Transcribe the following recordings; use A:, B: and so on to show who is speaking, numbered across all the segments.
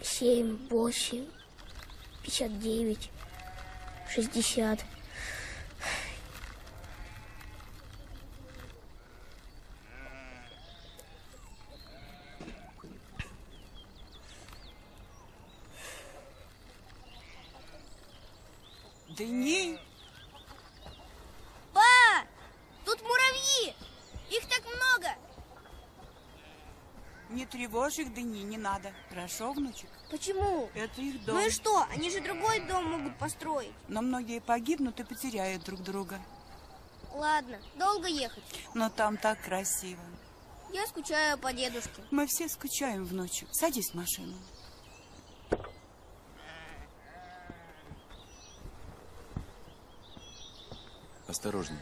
A: Семь, 8, 59, 60.
B: Дени!
C: Па! Тут муравьи! Их так много!
B: Не тревожь их, Дени, не надо. Хорошо, внучек?
C: Почему?
B: Это их дом.
C: Ну и что? Они же другой дом могут построить.
B: Но многие погибнут и потеряют друг друга.
C: Ладно, долго ехать?
B: Но там так красиво.
C: Я скучаю по дедушке.
B: Мы все скучаем, внучек. Садись в машину.
D: Осторожней.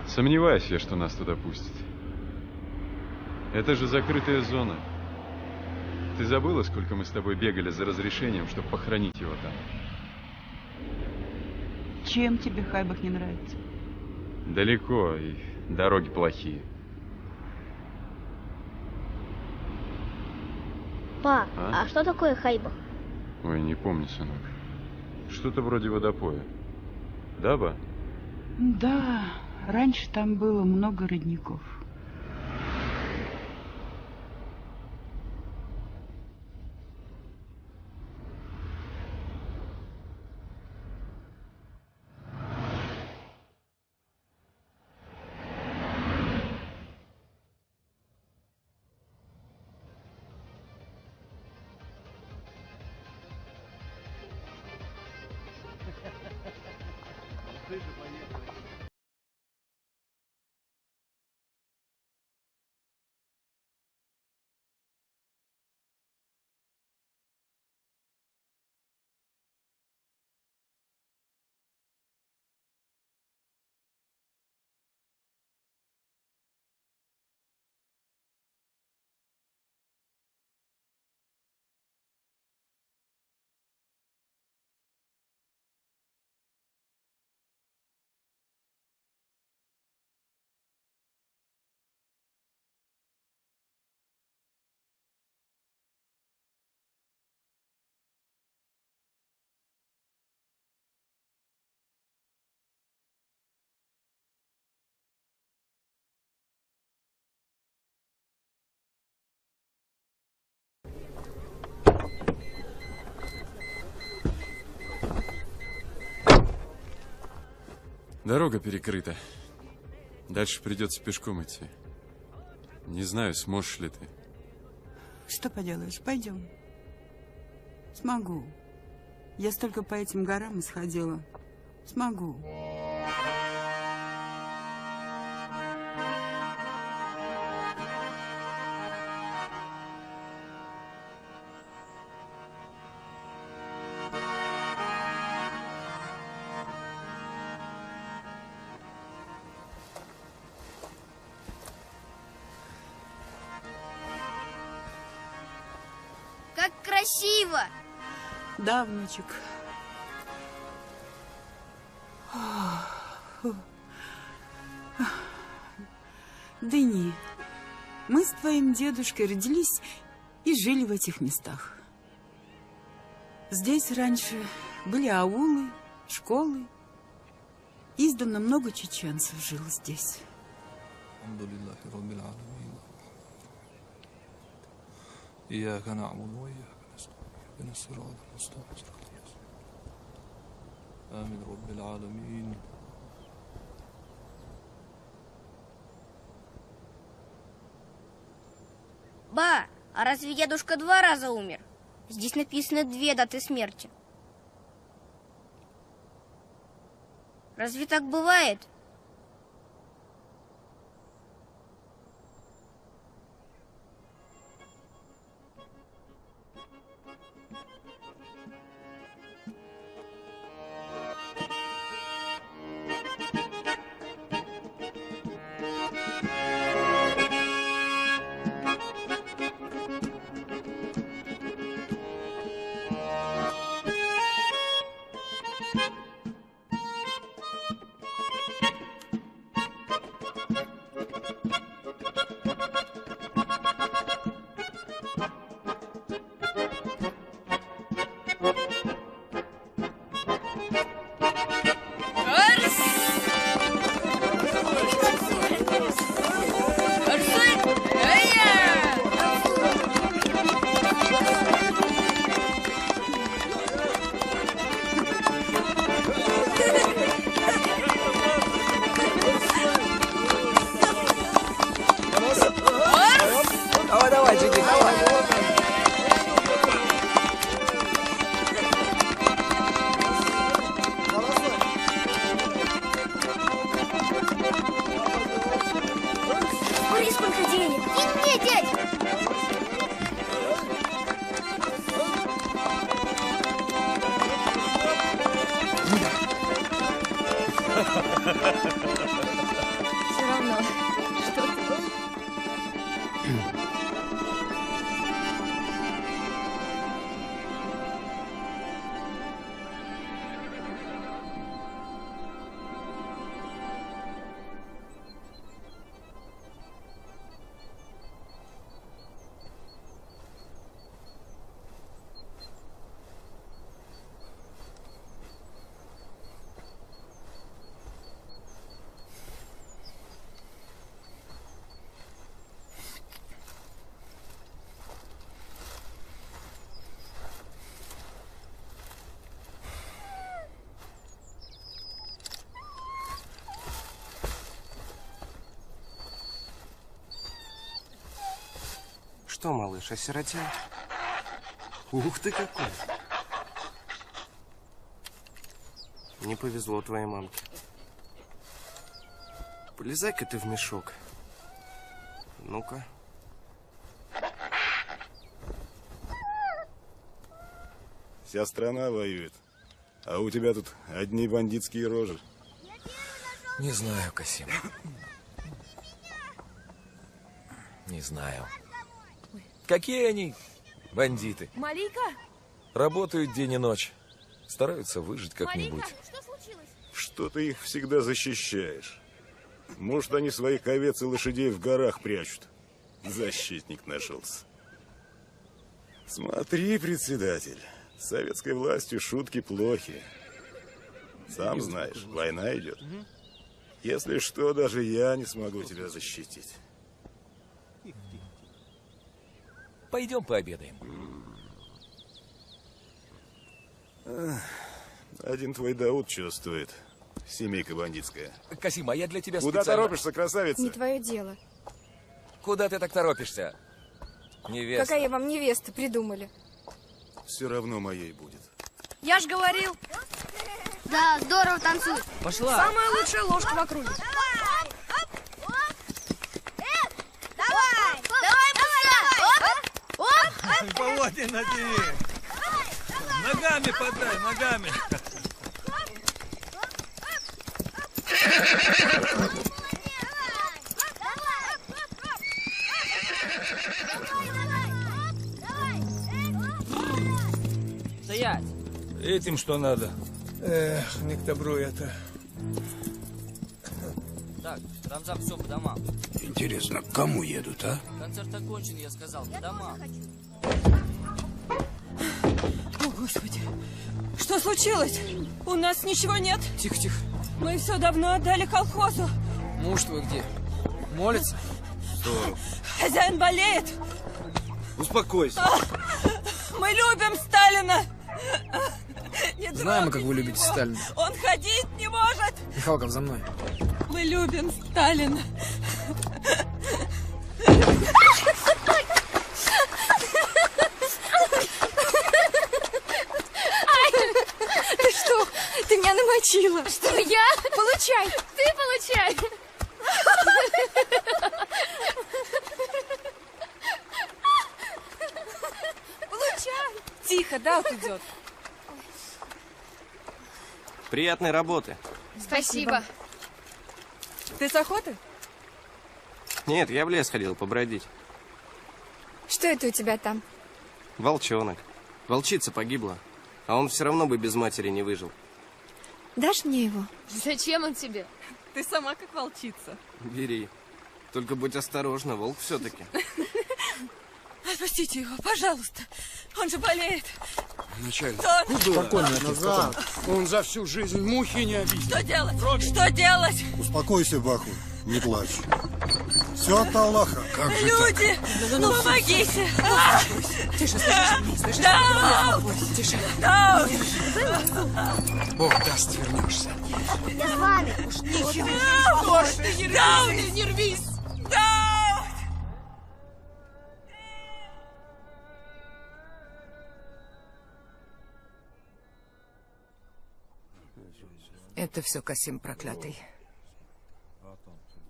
E: Сомневаюсь я, что нас туда пустят. Это же закрытая зона. Ты забыла, сколько мы с тобой бегали за разрешением, чтобы похоронить его там?
B: Чем тебе Хайбах не нравится?
E: Далеко, и дороги плохие.
A: Па, а что такое Хайбах?
E: Ой, не помню, сынок. Что-то вроде водопоя. Да, ба?
B: Да, раньше там было много родников.
D: Дорога перекрыта.
E: Дальше придется пешком идти. Не знаю, сможешь ли ты.
B: Что поделаешь, пойдем. Смогу. Я столько по этим горам исходила. Смогу.
C: Как красиво!
B: Да, внучек. Дыни, мы с твоим дедушкой родились и жили в этих местах. Здесь раньше были аулы, школы. Издавна много чеченцев жило здесь.
D: إياك نعبد وإياك نستعين اهدنا الصراط المستقيم صراط الذين آمين رب العالمين.
C: Ба, а разве дедушка 2 раза умер? Здесь написано 2 даты смерти. Разве так бывает?
A: Смотри, сколько денег. Кинь мне, дядь.
F: Все равно. Что ты?
G: Что, малыш, осиротел? Ух ты какой! Не повезло твоей мамке. Полезай-ка ты в мешок. Ну-ка.
H: Вся страна воюет, а у тебя тут одни бандитские рожи.
I: Не знаю, Касим. Не знаю. Какие они бандиты?
F: Малика?
I: Работают день и ночь. Стараются выжить как-нибудь.
C: Что случилось?
H: Что ты их всегда защищаешь? Может, они своих овец и лошадей в горах прячут? Защитник нашелся. Смотри, председатель, с советской властью шутки плохи. Сам знаешь, война идет. Если что, даже я не смогу тебя защитить.
I: Пойдем пообедаем.
H: Один твой Дауд чувствует. семейка бандитская.
I: Касим, а я для тебя
H: Куда
I: специально...
H: торопишься, красавица?
F: Не твое дело.
I: Куда ты так торопишься? Невеста.
F: Какая вам невеста придумали?
H: Все равно моей будет.
C: Я ж говорил. Да, здорово танцует.
I: Пошла.
F: Самая лучшая ложка в округе.
J: Поводьте на тебе. Ногами подай, ногами.
B: Стоять!
J: Этим что надо? Эх, не к добру это.
K: Так, Рамзан, все, по домам.
L: Интересно, к кому едут, а?
K: Концерт окончен, я сказал, по домам.
M: О, Господи! Что случилось? У нас ничего нет.
K: Тихо, тихо.
M: Мы все давно отдали колхозу.
K: Муж твой где? Молится?
M: Хозяин болеет.
G: Успокойся.
M: Мы любим Сталина. Не
K: Знаем, как вы
M: трогайте
K: любите
M: его.
K: Сталина.
M: Он ходить не может.
K: Михалков, за мной.
M: Мы любим Сталина.
F: Ты что? Ты меня намочила.
C: Что, я?
F: Получай.
C: Ты получай.
F: Получай.
M: Тихо, да, идет.
G: Приятной работы.
C: Спасибо.
M: Ты с охоты?
G: Нет, я в лес ходил побродить.
F: Что это у тебя там?
G: Волчонок. Волчица погибла. А он все равно бы без матери не выжил.
F: Дашь мне его?
C: Зачем он тебе?
M: Ты сама как волчица.
G: Бери. Только будь осторожна, волк все-таки.
M: Отпустите его, пожалуйста. Он же болеет.
L: Начальник.
K: Спокойно,
L: назад. Он за всю жизнь мухи не обидел.
M: Что делать? Что делать?
N: Успокойся, Баху, не плачь. Все от Аллаха.
L: Как же
M: Люди, помогите!
B: Тише, слышишь?
M: Тише.
L: так? Бог даст, вернешься.
A: Я с вами.
M: Не рвись!
B: Это все Касим проклятый.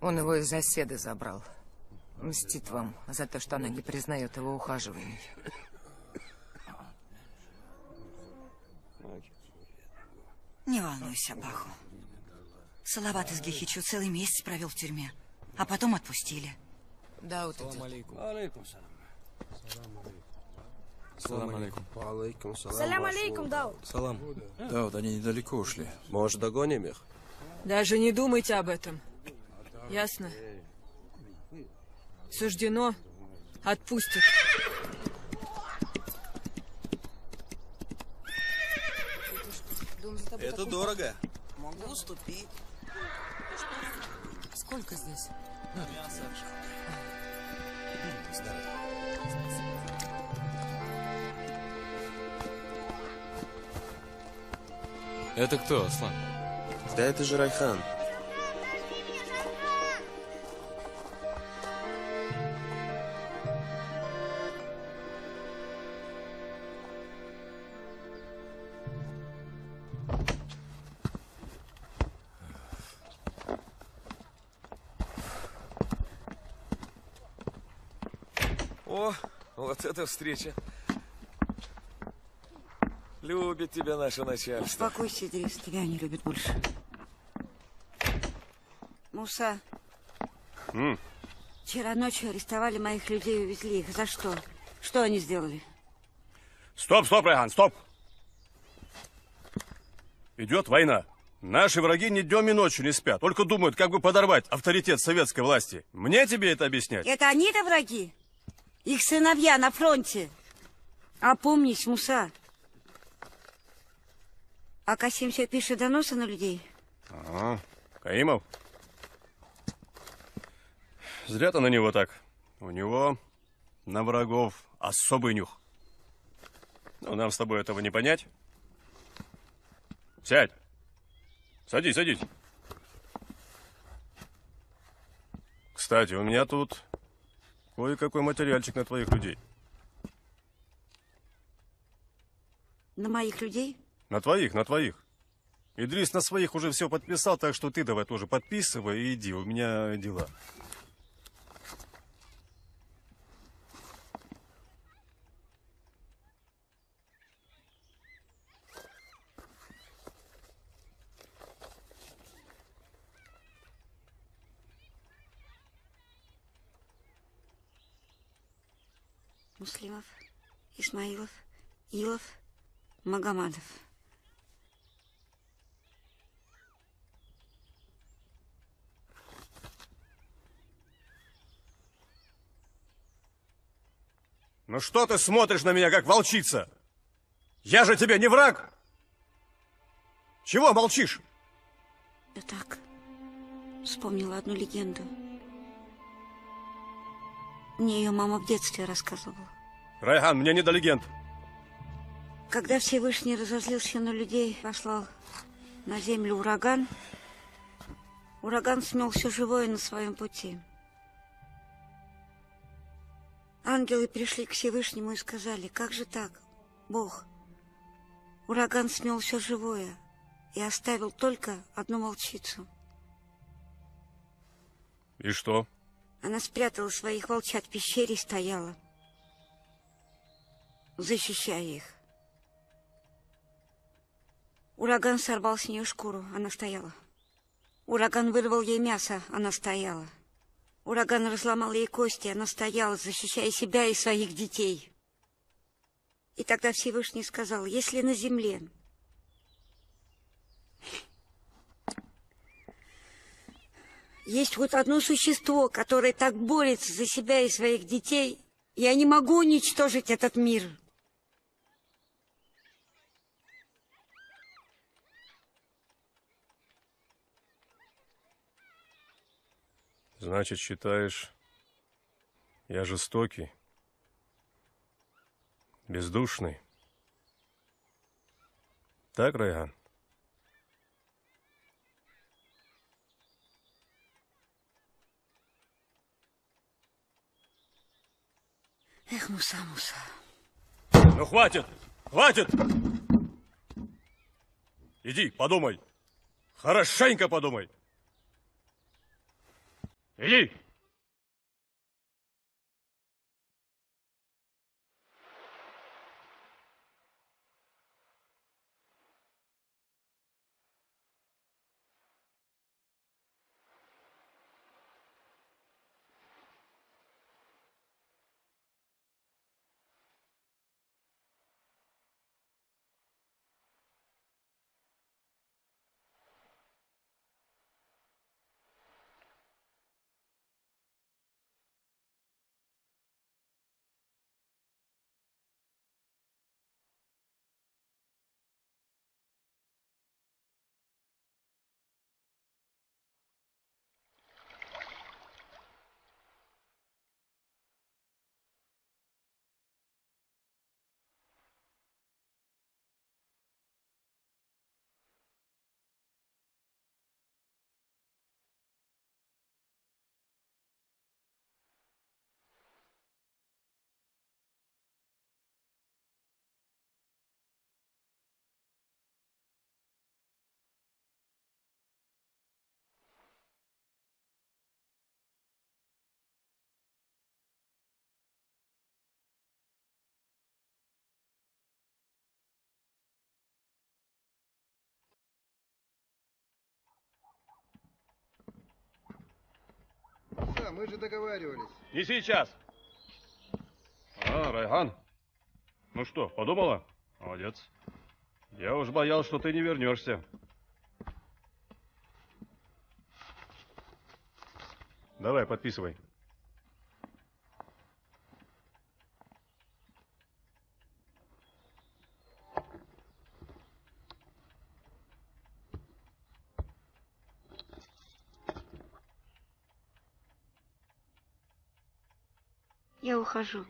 B: Он его из оседы забрал. Мстит вам за то, что она не признает его ухаживаний.
O: Не волнуйся, Баху. Салават из Гехичу целый месяц провел в тюрьме, а потом отпустили.
B: Дауд идет.
G: Салам алейкум.
A: Алейкум салам. Алейкум, Дауд.
J: Салам. Да, вот они недалеко ушли.
G: Может, догоним их?
M: Даже не думайте об этом. Ясно? Суждено. Отпустят.
J: Это дорого.
O: Могу уступить.
B: Сколько здесь?
D: Это кто, Аслан?
G: Да это же Райхан.
I: О, вот это встреча. Любит тебя наше начальство.
O: Успокойся, Идрис, тебя не любят больше. Муса, вчера ночью арестовали моих людей и увезли их. За что? Что они сделали?
P: Стоп, Райхан, стоп! Идет война. Наши враги ни днем, ни ночью не спят. Только думают, как бы подорвать авторитет советской власти. Мне тебе это объяснять?
O: Это они-то враги? Их сыновья на фронте. Опомнись, Муса. А Касим все пишет доносы на людей?
P: Ага. Каимов? Зря ты на него так. У него на врагов особый нюх. Но нам с тобой этого не понять. Сядь. Садись, садись. Кстати, у меня тут кое-какой материальчик на твоих людей.
O: На моих людей?
P: На твоих, на твоих. Идрис на своих уже все подписал, так что ты давай тоже подписывай и иди, у меня дела.
O: Муслимов, Исмаилов, Илов, Магомадов.
P: Ну что ты смотришь на меня, как волчица? Я же тебе не враг! Чего молчишь?
O: Я так вспомнила одну легенду. Мне ее мама в детстве рассказывала.
P: Райхан, мне не до легенд.
O: Когда Всевышний разозлился на людей, послал на землю ураган, ураган смел все живое на своем пути. Ангелы пришли к Всевышнему и сказали: как же так, Бог? Ураган смел все живое и оставил только одну волчицу.
P: И что?
O: Она спрятала своих волчат в пещере и стояла, защищая их. Ураган сорвал с нее шкуру, она стояла. Ураган вырвал ей мясо, она стояла. Ураган разломал ей кости, она стояла, защищая себя и своих детей. И тогда Всевышний сказал: если на земле есть вот одно существо, которое так борется за себя и своих детей, я не могу уничтожить этот мир.
P: Значит, считаешь, я жестокий, бездушный? Так, Райхан?
O: Эх, Муса, Муса.
P: Ну, хватит! Хватит! Иди, подумай. Хорошенько подумай. Иди!
Q: Да, мы же договаривались.
P: Не сейчас. А, Райхан. Ну что, подумала? Молодец. Я уж боялся, что ты не вернешься. Давай, подписывай.
O: Я ухожу.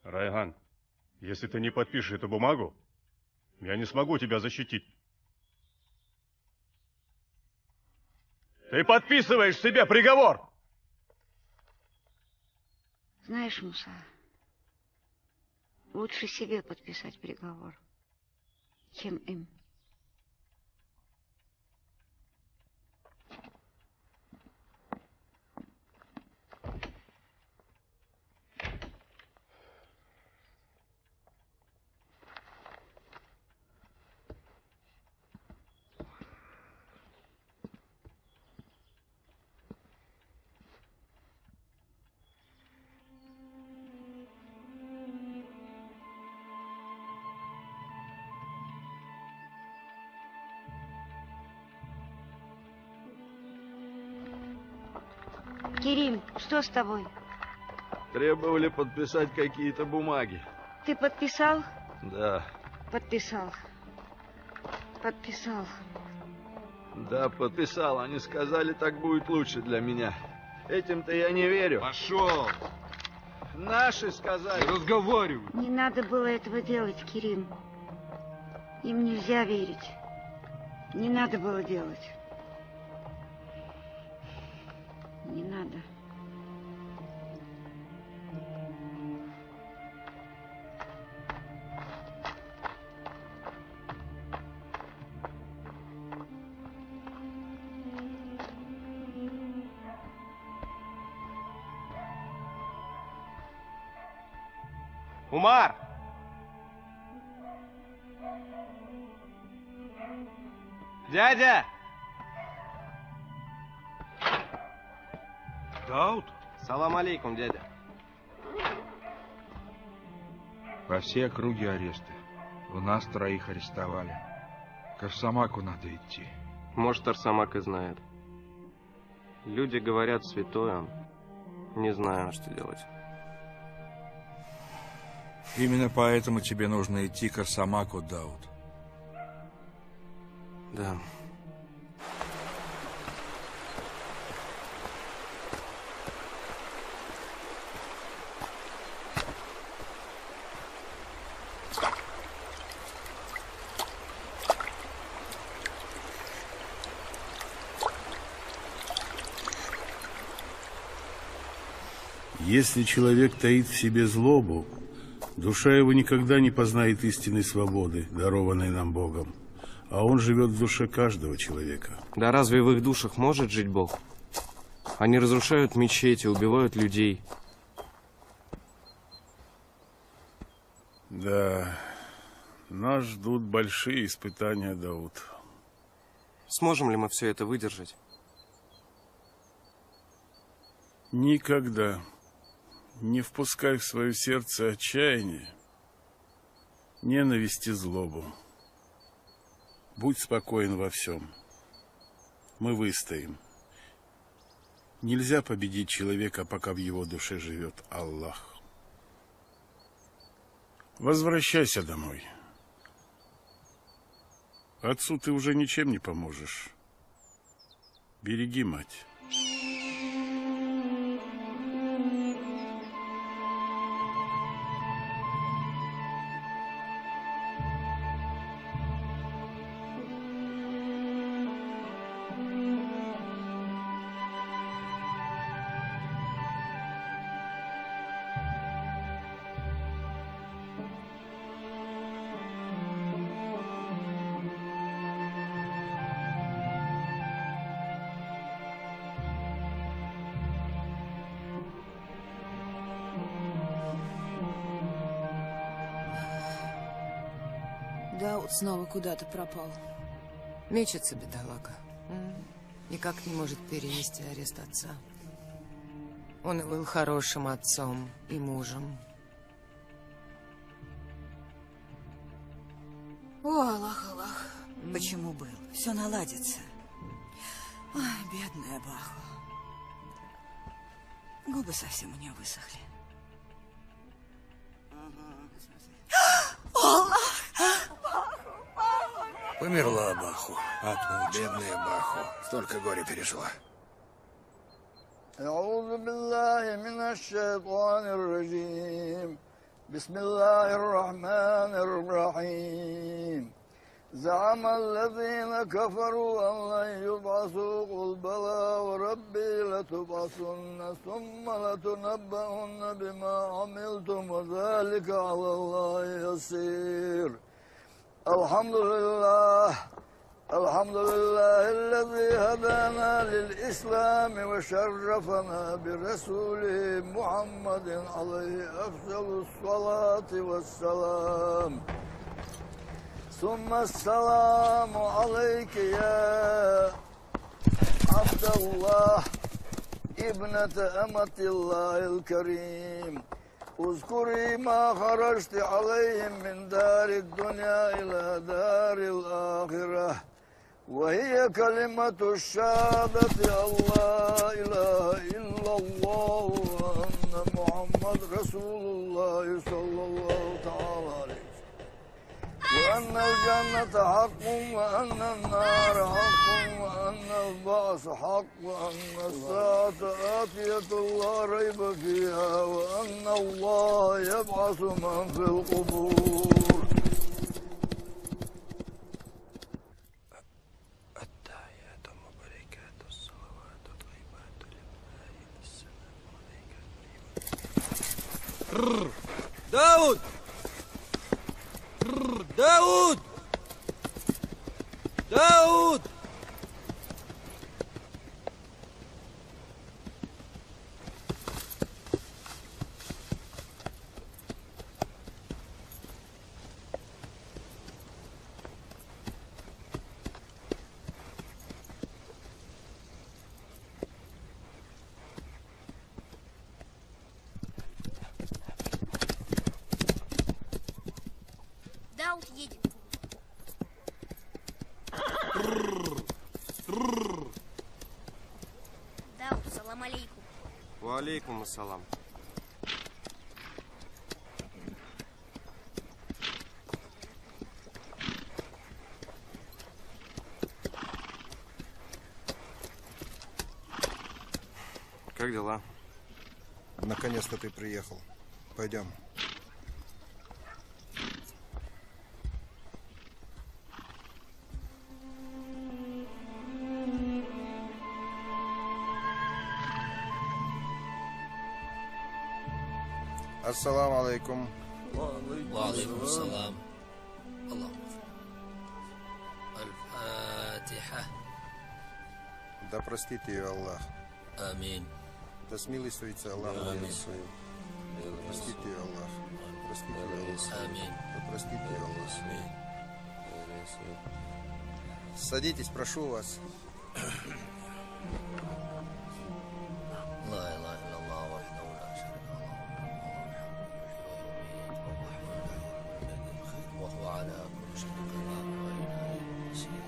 P: Райхан, если ты не подпишешь эту бумагу, я не смогу тебя защитить. Ты подписываешь себе приговор.
O: Знаешь, Муса, лучше себе подписать приговор, чем им. Керим, что с тобой?
Q: Требовали подписать какие-то бумаги.
O: Ты подписал?
Q: Да.
O: Подписал. Подписал.
Q: Да, подписал. Они сказали, так будет лучше для меня. Этим-то я не верю.
L: Пошел!
Q: Наши сказали.
L: Разговаривай.
O: Не надо было этого делать, Керим. Им нельзя верить. Не надо было делать. Не надо.
G: Умар! Дядя!
L: Дауд?
G: Салам алейкум, дядя.
R: Во все округи аресты. У нас 3 арестовали. К Арсамаку надо идти.
G: Может, Арсамак и знает. Люди говорят, святой он. Не знаю, что делать.
I: Именно поэтому тебе нужно идти к Арсамаку, Дауд.
G: Да.
N: Если человек таит в себе злобу, душа его никогда не познает истинной свободы, дарованной нам Богом. А он живет в душе каждого человека.
G: Да разве в их душах может жить Бог? Они разрушают мечети, убивают людей.
N: Да, нас ждут большие испытания, Дауд.
G: Сможем ли мы все это выдержать?
N: Никогда не впускай в свое сердце отчаяние, ненависть и злобу. Будь спокоен во всем. Мы выстоим. Нельзя победить человека, пока в его душе живет Аллах. Возвращайся домой. Отцу ты уже ничем не поможешь. Береги мать.
M: Дауд снова куда-то пропал.
S: Мечется бедолага. Никак не может перенести арест отца. Он и был хорошим отцом и мужем.
T: О, Аллах, Аллах. Почему был? Все наладится. Ой, бедная Баху. Губы совсем у нее высохли. Аллах!
L: Померла Баху. Бедная Баху. Столько горя пережила.
U: أعوذ بالله من الشيطان الرجيم بسم الله الرحمن الرحيم زعم الذين كفروا أن لن يبعثوا قل بلى وربي لتبعثن ثم لتنبؤن بما عملتم وذلك على الله يسير. الحمد لله الذي هدانا للإسلام وشرفنا برسوله محمد عليه أفضل الصلاة والسلام. ثم السلام عليك يا عبد الله ابنة أمة الله الكريم. اذكري ما خرجت عليهم من دار الدنيا إلى دار الآخرة، وهي كلمة الشهادة أن لا إله إلا الله وأن محمد رسول الله صلى الله تعالى عليه وسلم، وأن الجنة حق وأن النار حق وأن البعث حق وأن الساعة آتية لا ريب فيها وأن الله يبعث من في القبور.
G: التحيات المباركات الصلوات الطيبات لله السلام عليك.
J: داود داود داود
C: Дауд едет. Дауд, салам алейкум.
G: Валейкум ассалам. Как дела?
E: Наконец-то ты приехал. Пойдем. Ассаламу алейкум.
K: وعليكم السلام. اللهم الفاتحة.
E: Да простит ее Аллах.
K: Аминь.
E: Да смилостивится Аллах на веру свою. Простит ее Аллах. Простит ее Аллах.
K: Аминь.
E: Да простит ее Аллах. Садитесь, прошу вас.
K: لا إله إلا الله وحده لا شريك له وهو على كل شيء قدير وإليه المصير.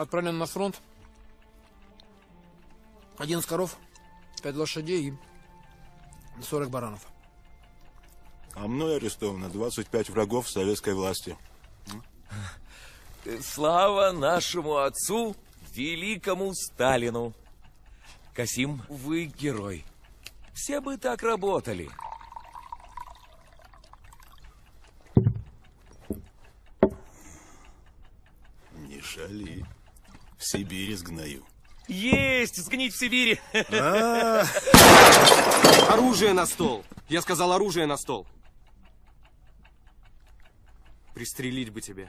K: Отправлен на фронт. 11 коров, 5 лошадей и 40 баранов.
H: А мной арестовано 25 врагов советской власти.
I: Слава нашему отцу, великому Сталину. Касим, вы герой. Все бы так работали.
H: Не шали. В Сибири сгною.
G: Есть! Сгнить в Сибири!
H: А.
G: Оружие на стол! Я сказал, оружие на стол. Пристрелить бы тебя.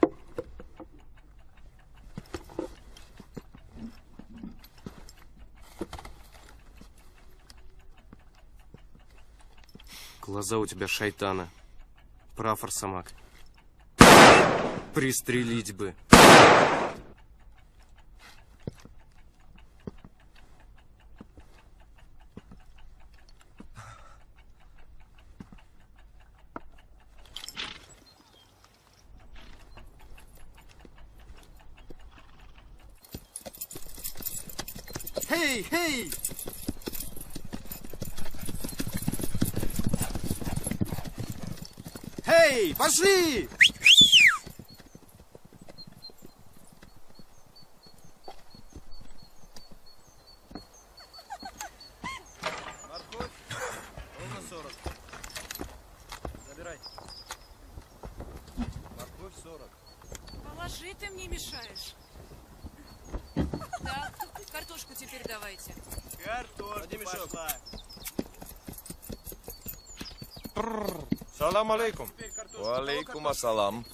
G: Глаза у тебя шайтана. Прав, Арсамак. Пристрелить бы.
F: Хей, хей! Хей, пошли!
U: Морковь, ровно 40. Забирай. Морковь 40.
M: Положи, ты мне мешаешь. Так, картошку теперь давайте.
U: Картошку пошла.
I: Салам алейкум. Алейкум ассалам.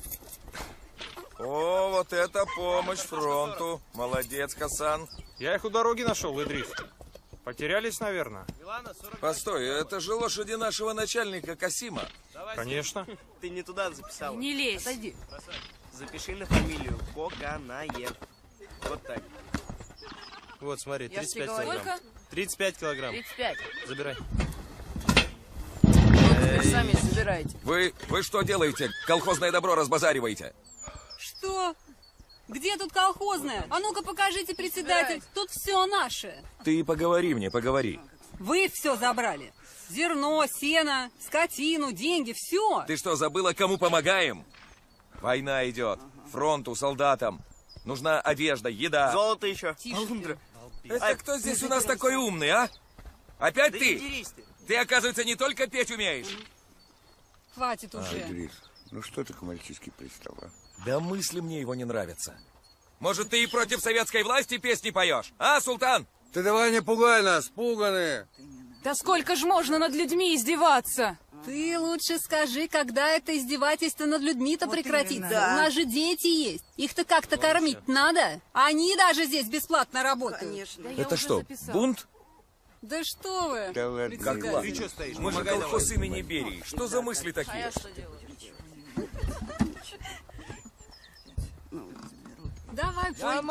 I: О, вот это помощь фронту. Молодец, Хасан.
V: Я их у дороги нашел, Идрис. Потерялись, наверное.
I: Постой, это же лошади нашего начальника Касима.
V: Конечно.
U: Ты не туда записала.
M: Не лезь.
U: Отойди. Запиши на фамилию Коганаев. Вот так.
F: Вот, смотри,
M: Я
F: 35
M: тебе говорю.
F: килограмм. 35 килограмм.
M: 35.
F: Забирай.
S: Теперь сами собирайте.
I: Вы что делаете? Колхозное добро разбазариваете.
M: Что? Где тут колхозное? А ну-ка покажите, председатель. Тут все наше.
I: Ты поговори мне, поговори.
M: Вы все забрали. Зерно, сено, скотину, деньги, все.
I: Ты что, забыла, кому помогаем? Война идет. Фронту, солдатам. Нужна одежда, еда.
U: Золото еще.
M: Тише.
I: Это кто здесь у нас такой умный, а? Опять
U: Да
I: ты?
U: не дерись ты.
I: Ты, оказывается, не только петь умеешь.
M: Хватит уже.
L: Идрис, ну что ты к мальчишке пристал, а?
I: Да мысли мне его не нравятся. Может, ты и против советской власти песни поешь? А, Султан?
U: Ты давай не пугай нас, пуганые.
M: Да сколько ж можно над людьми издеваться? Ты лучше скажи, когда это издевательство над людьми-то
T: Вот
M: прекратится.
T: именно, да.
M: У нас же дети есть. Их-то как-то кормить надо. Они даже здесь бесплатно работают.
T: Конечно.
I: Это что, бунт?
M: Да что вы?
L: Да ладно.
I: Как
L: Идрис.
I: ладно?
U: Ты что стоишь?
I: Мы же
U: Помогай
I: колхоз имени Берии. Что за мысли
S: А я
I: такие?
S: что делать?
M: Давай, пой.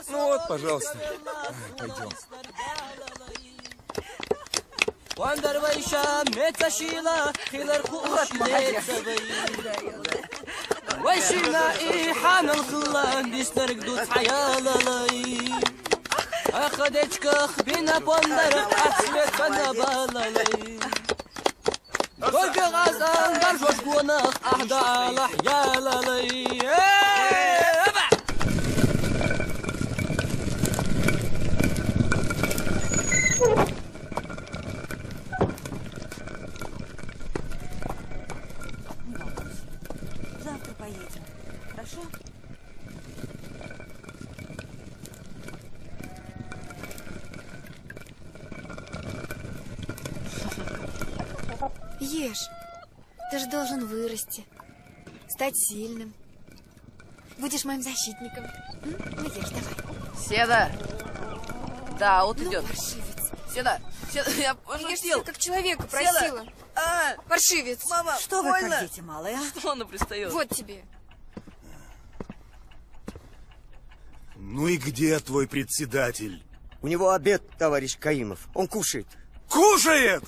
I: Ну вот, пожалуйста. Пойдем.
T: Завтра поедем. Хорошо?
A: Ешь. Ты же должен вырасти. Стать сильным. Будешь моим защитником. Ну, ешь, давай.
S: Седа! Да, вот
A: Ну,
S: идет.
A: паршивец.
S: Седа! Седа, я
A: Ешь
S: пошутил!
A: всё, как человека просила. Паршивец.
S: Мама,
T: Что вы как дети малые, а?
S: Что она пристает?
A: Вот тебе.
H: Ну и где твой председатель?
U: У него обед, товарищ Каимов. Он кушает.
H: Кушает!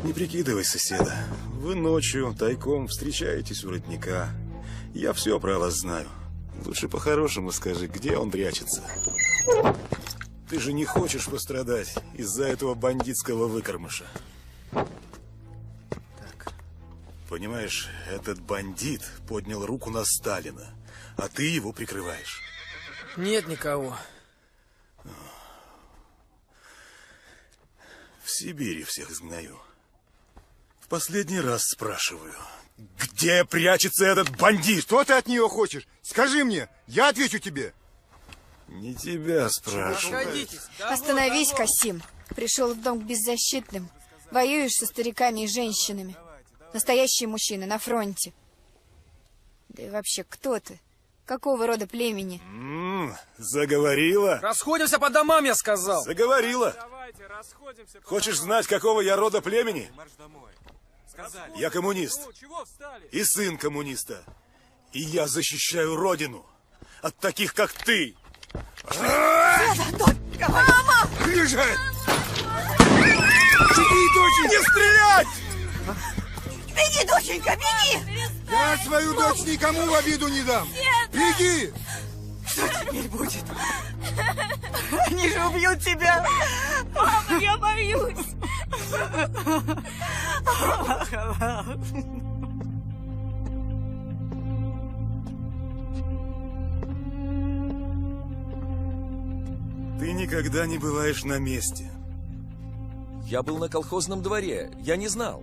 H: Не прикидывай, соседа. Вы ночью тайком встречаетесь у родника. Я все про вас знаю. Лучше по-хорошему скажи, где он прячется. Ты же не хочешь пострадать из-за этого бандитского выкормыша. Так. Понимаешь, этот бандит поднял руку на Сталина, а ты его прикрываешь.
F: Нет никого.
H: В Сибири всех изгнаю. В последний раз спрашиваю, где прячется этот бандит?
U: Что ты от нее хочешь? Скажи мне, я отвечу тебе.
H: Не тебя спрашиваю.
A: Остановись, Касим. Пришел в дом к беззащитным. Воюешь со стариками и женщинами. Настоящие мужчины на фронте. Да и вообще, кто ты? Какого рода племени?
H: Заговорила?
F: Расходимся по домам, я сказал.
H: Заговорила.
V: расходимся.
H: Хочешь знать, какого я рода племени?
V: Марш домой.
H: Я коммунист.
V: Ну, чего встали?
H: И сын коммуниста. И я защищаю родину от таких, как ты.
T: Мама!
H: Ближе! Беги, доченька! Не стрелять!
T: Беги, доченька, беги!
E: Я свою дочь никому в обиду не дам.
T: Нет!
E: Беги!
T: Что теперь будет? Они же убьют тебя!
C: Мама, я боюсь!
H: Ты никогда не бываешь на месте.
I: Я был на колхозном дворе, я не знал.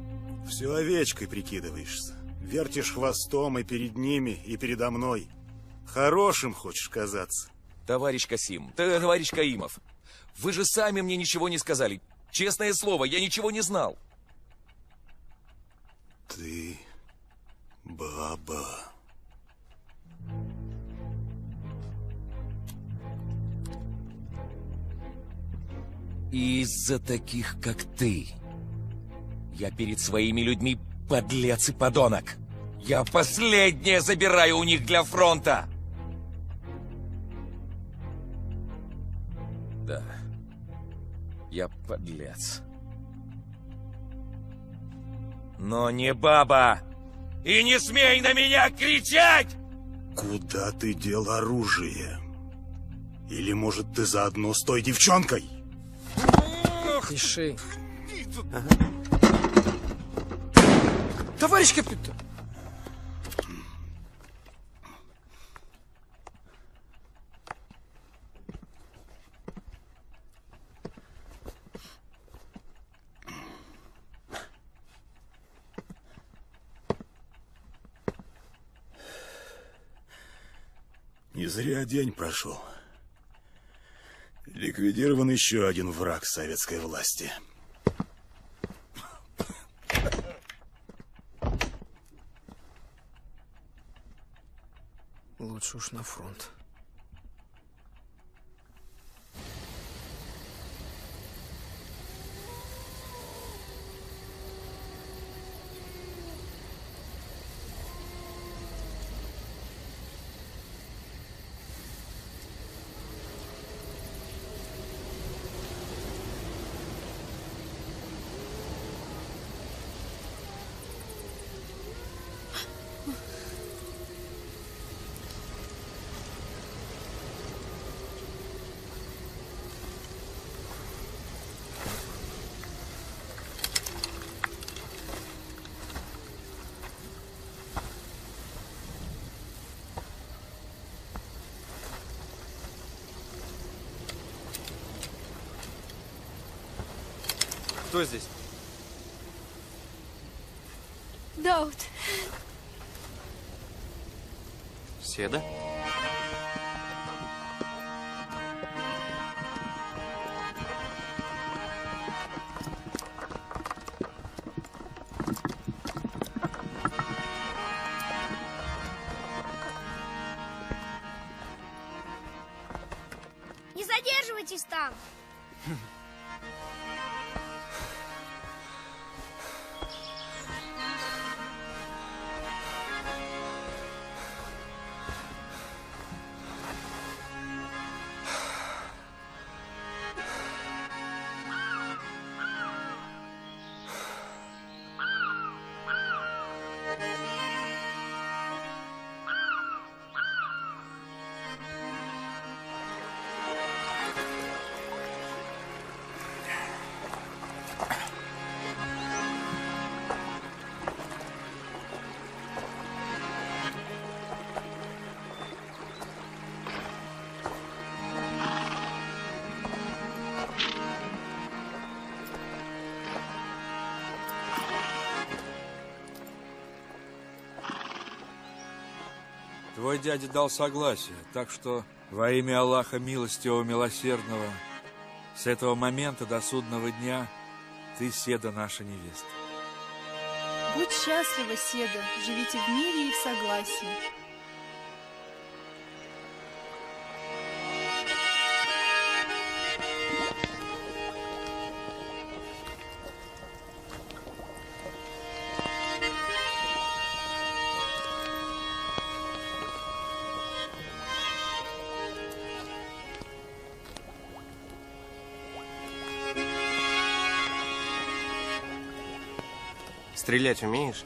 H: Все овечкой прикидываешься. Вертишь хвостом и перед ними, и передо мной. Хорошим хочешь казаться.
I: Товарищ Касим, товарищ Каимов, вы же сами мне ничего не сказали. Честное слово, я ничего не знал.
H: Ты баба.
I: Из-за таких, как ты, я перед своими людьми подлец и подонок. Я последнее забираю у них для фронта. Да, я подлец. Но не баба. И не смей на меня кричать!
H: Куда ты дел оружие? Или, может, ты заодно с той девчонкой?
F: Пиши. Ага. Товарищ капитан!
H: Не зря день прошел. Ликвидирован еще один враг советской власти.
F: Лучше уж на фронт. Кто здесь?
A: Дауд.
F: Седа?
C: Не задерживайтесь там!
R: Твой дядя дал согласие, так что во имя Аллаха Милостивого Милосердного с этого момента до судного дня ты, Седа, наша невеста.
B: Будь счастлива, Седа, живите в мире и в согласии.
G: Стрелять умеешь?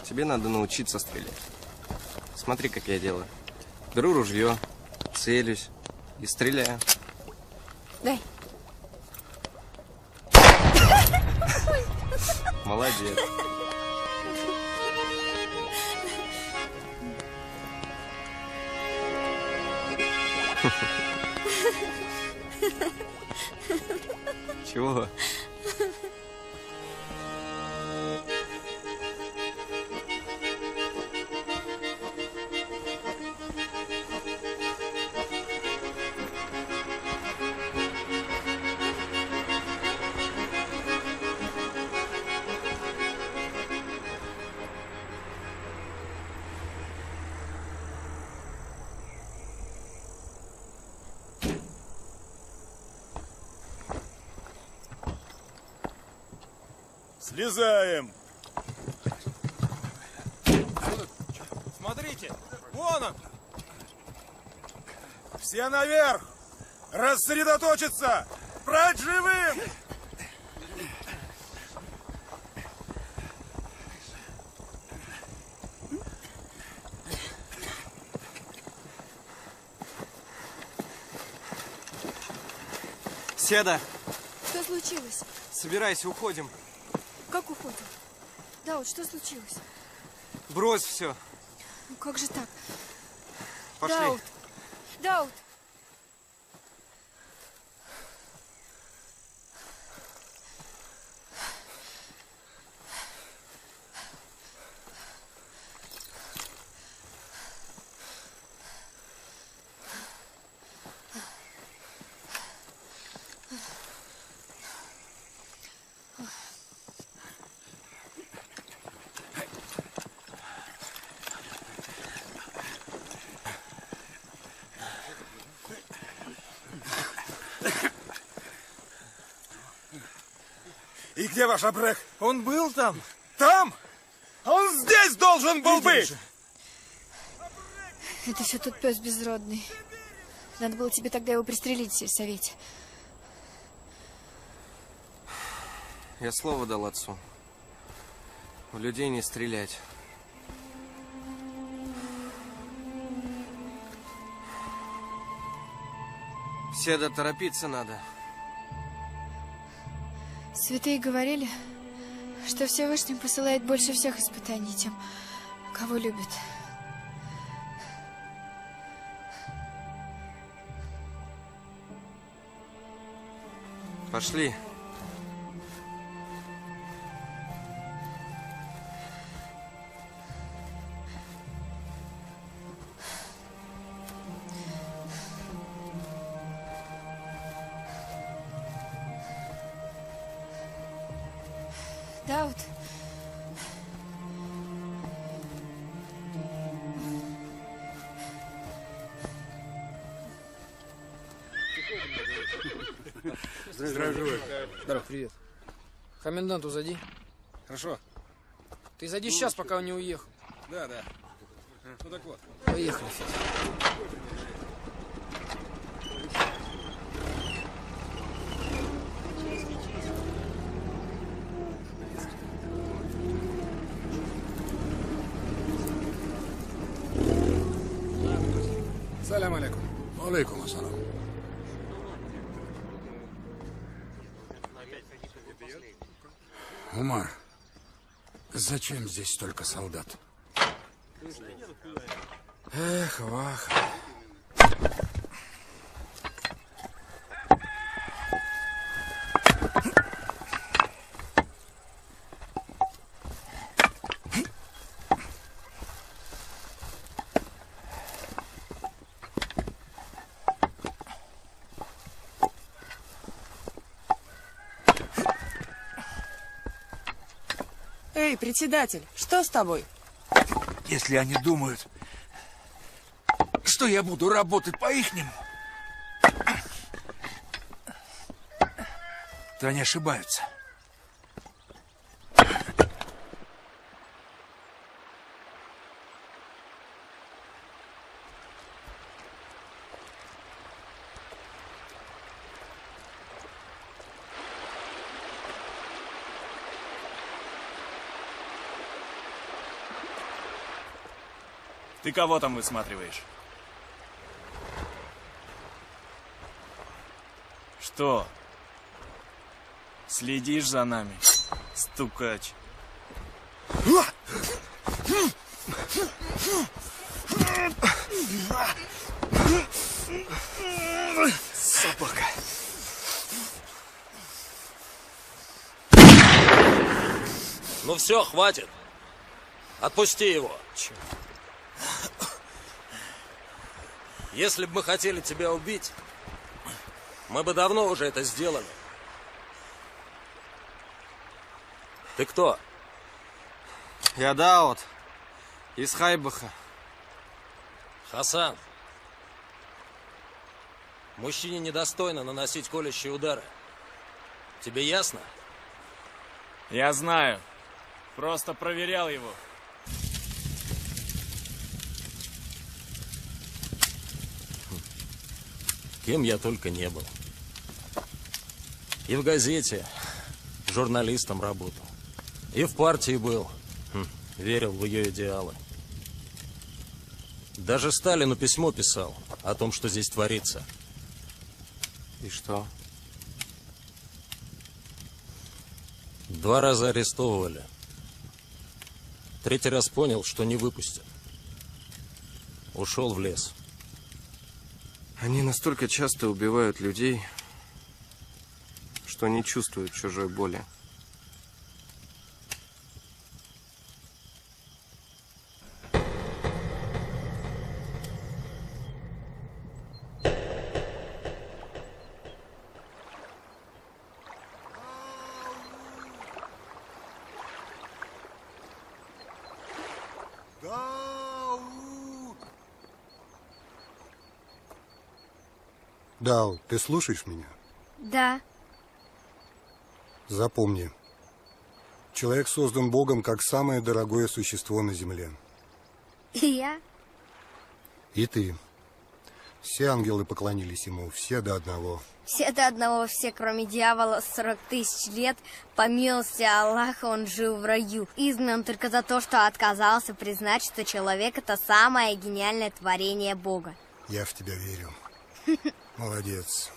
G: Тебе надо научиться стрелять. Смотри, как я делаю. Беру ружье, целюсь и стреляю.
A: Дай.
G: Молодец. Чего?
H: Слезаем!
V: Смотрите, вон он!
H: Все наверх! Рассредоточиться! Брать живым!
F: Седа,
A: Что случилось?
F: собирайся, уходим.
A: Как уходим? Даут, что случилось?
F: Брось все.
A: Ну как же так?
F: Пошли.
A: Даут! Даут!
H: И где ваш Абрех?
V: Он был там.
H: Там? Он здесь должен был быть!
A: Это все тот пес безродный. Надо было тебе тогда его пристрелить в сельсовете.
G: Я слово дал отцу. В людей не стрелять. Седа, торопиться надо.
A: Святые говорили, что Всевышний посылает больше всех испытаний тем, кого любит.
G: Пошли.
A: Даут.
J: Здравия желаю. Здорово. Привет. Коменданту зайди.
V: Хорошо.
J: Ты зайди сейчас, пока он не уехал.
V: Да, да. Ну так вот.
J: Поехали, Федя.
L: Салям алейкум. Алейкум ассалам. Умар, зачем здесь столько солдат?
J: Эх, вах.
S: Эй, председатель, что с тобой?
R: Если они думают, что я буду работать по-ихнему, то они ошибаются.
D: Ты кого там высматриваешь? Что? Следишь за нами, стукач?
F: Собака.
K: Ну все, хватит. Отпусти его. Если бы мы хотели тебя убить, мы бы давно уже это сделали. Ты кто?
F: Я Даут. Из Хайбаха.
K: Хасан. Мужчине недостойно наносить колющие удары. Тебе ясно?
D: Я знаю. Просто проверял его.
K: Кем я только не был. И в газете журналистом работал. И в партии был. Верил в ее идеалы. Даже Сталину письмо писал о том, что здесь творится.
G: И что?
K: 2 раза арестовывали. 3-й раз понял, что не выпустят. Ушел в лес.
G: Они настолько часто убивают людей, что не чувствуют чужой боли.
E: Дау, ты слушаешь меня?
C: Да.
E: Запомни. Человек создан Богом как самое дорогое существо на земле.
C: И я?
E: И ты. Все ангелы поклонились ему, все до одного.
C: Все до одного, все, кроме дьявола, 40 000 лет. По милости Аллаха он жил в раю. Изгнан только за то, что отказался признать, что человек — это самое гениальное творение Бога.
E: Я в тебя верю. Молодец.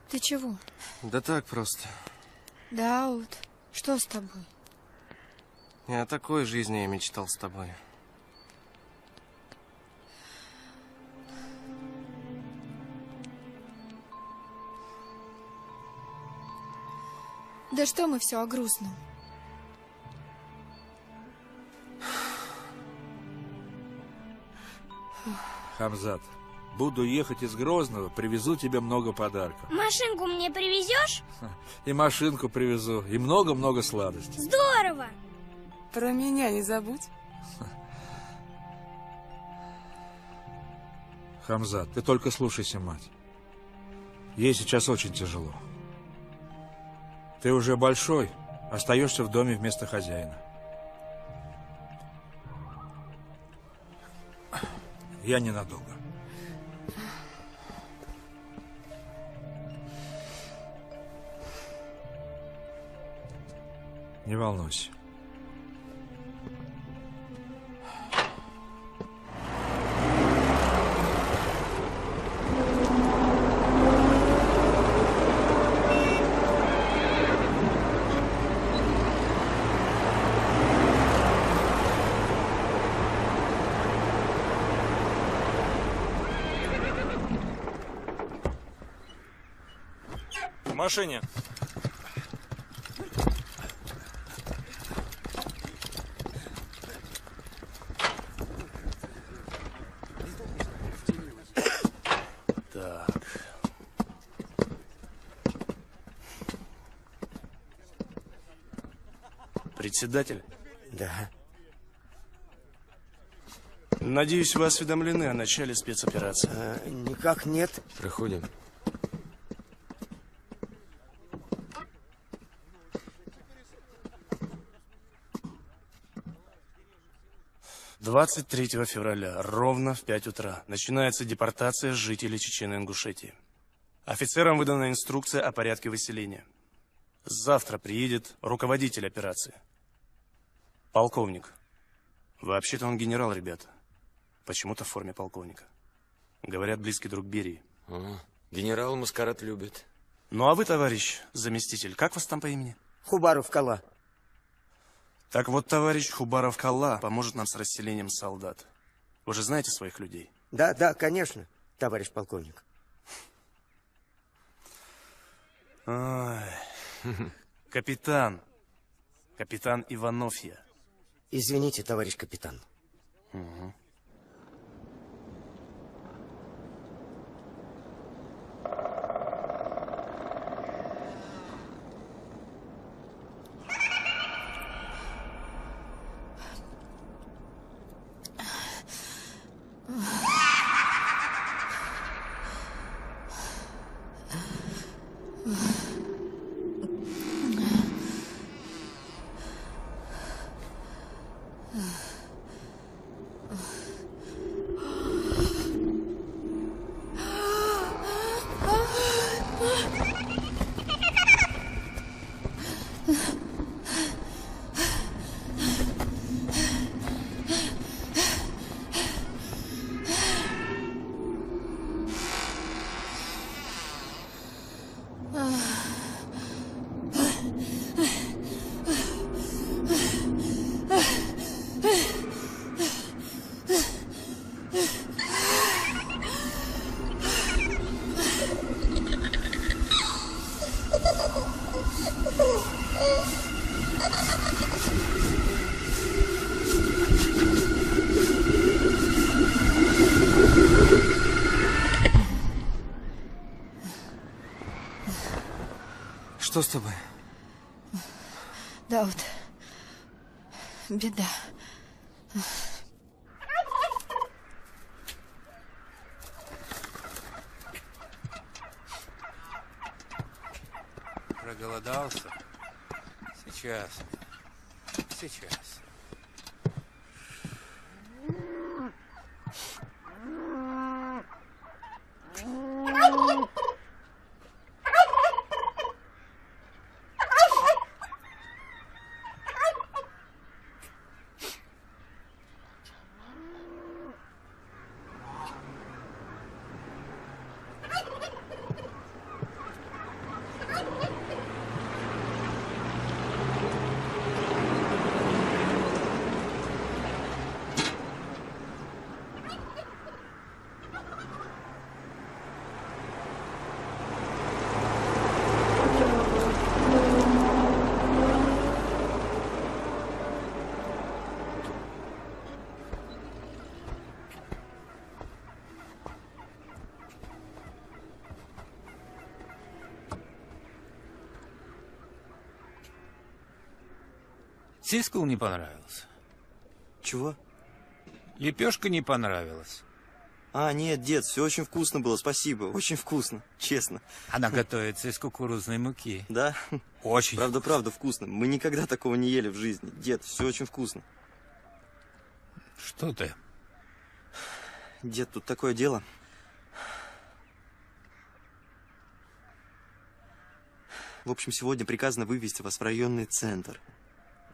A: Ты чего?
G: Да так просто.
A: Даут, что с тобой?
G: Не о такой жизни я мечтал с тобой.
A: Да что мы все о грустном?
R: Хамзат, буду ехать из Грозного, привезу тебе много подарков.
C: Машинку мне привезешь?
R: И машинку привезу, и много-много сладостей.
C: Здорово!
S: Про меня не забудь.
R: Хамзат, ты только слушайся, мать. Ей сейчас очень тяжело. Ты уже большой, остаешься в доме вместо хозяина. Я ненадолго. Не волнуйся.
D: В машине.
K: Так.
P: Председатель?
K: Да.
P: Надеюсь, вы осведомлены о начале спецоперации.
K: Никак нет.
G: Проходим.
P: 23 февраля, ровно в 5 утра, начинается депортация жителей Чечено-Ингушетии. Офицерам выдана инструкция о порядке выселения. Завтра приедет руководитель операции. Полковник. Вообще-то он генерал, ребята. Почему-то в форме полковника. Говорят, близкий друг Берии.
O: Генерал маскарад любит.
P: Ну а вы, товарищ заместитель, как вас там по имени?
Q: Хубаров Кала.
P: Так вот, товарищ Хубаров Кала поможет нам с расселением солдат. Вы же знаете своих людей?
Q: Да, конечно, товарищ полковник.
P: Ой. Капитан. Капитан Иванов я.
Q: Извините, товарищ капитан.
P: Угу.
G: Что с тобой?
A: Да вот, беда.
L: Проголодался? Сейчас. Сискул не понравился.
W: Чего?
L: Лепешка не понравилась.
W: А, нет, дед, все очень вкусно было, спасибо. Очень вкусно, честно.
L: Она готовится из кукурузной муки.
W: Да?
L: Очень.
W: Правда вкусно. Мы никогда такого не ели в жизни. Дед, все очень вкусно.
L: Что ты?
W: Дед, тут такое дело. В общем, сегодня приказано вывести вас в районный центр.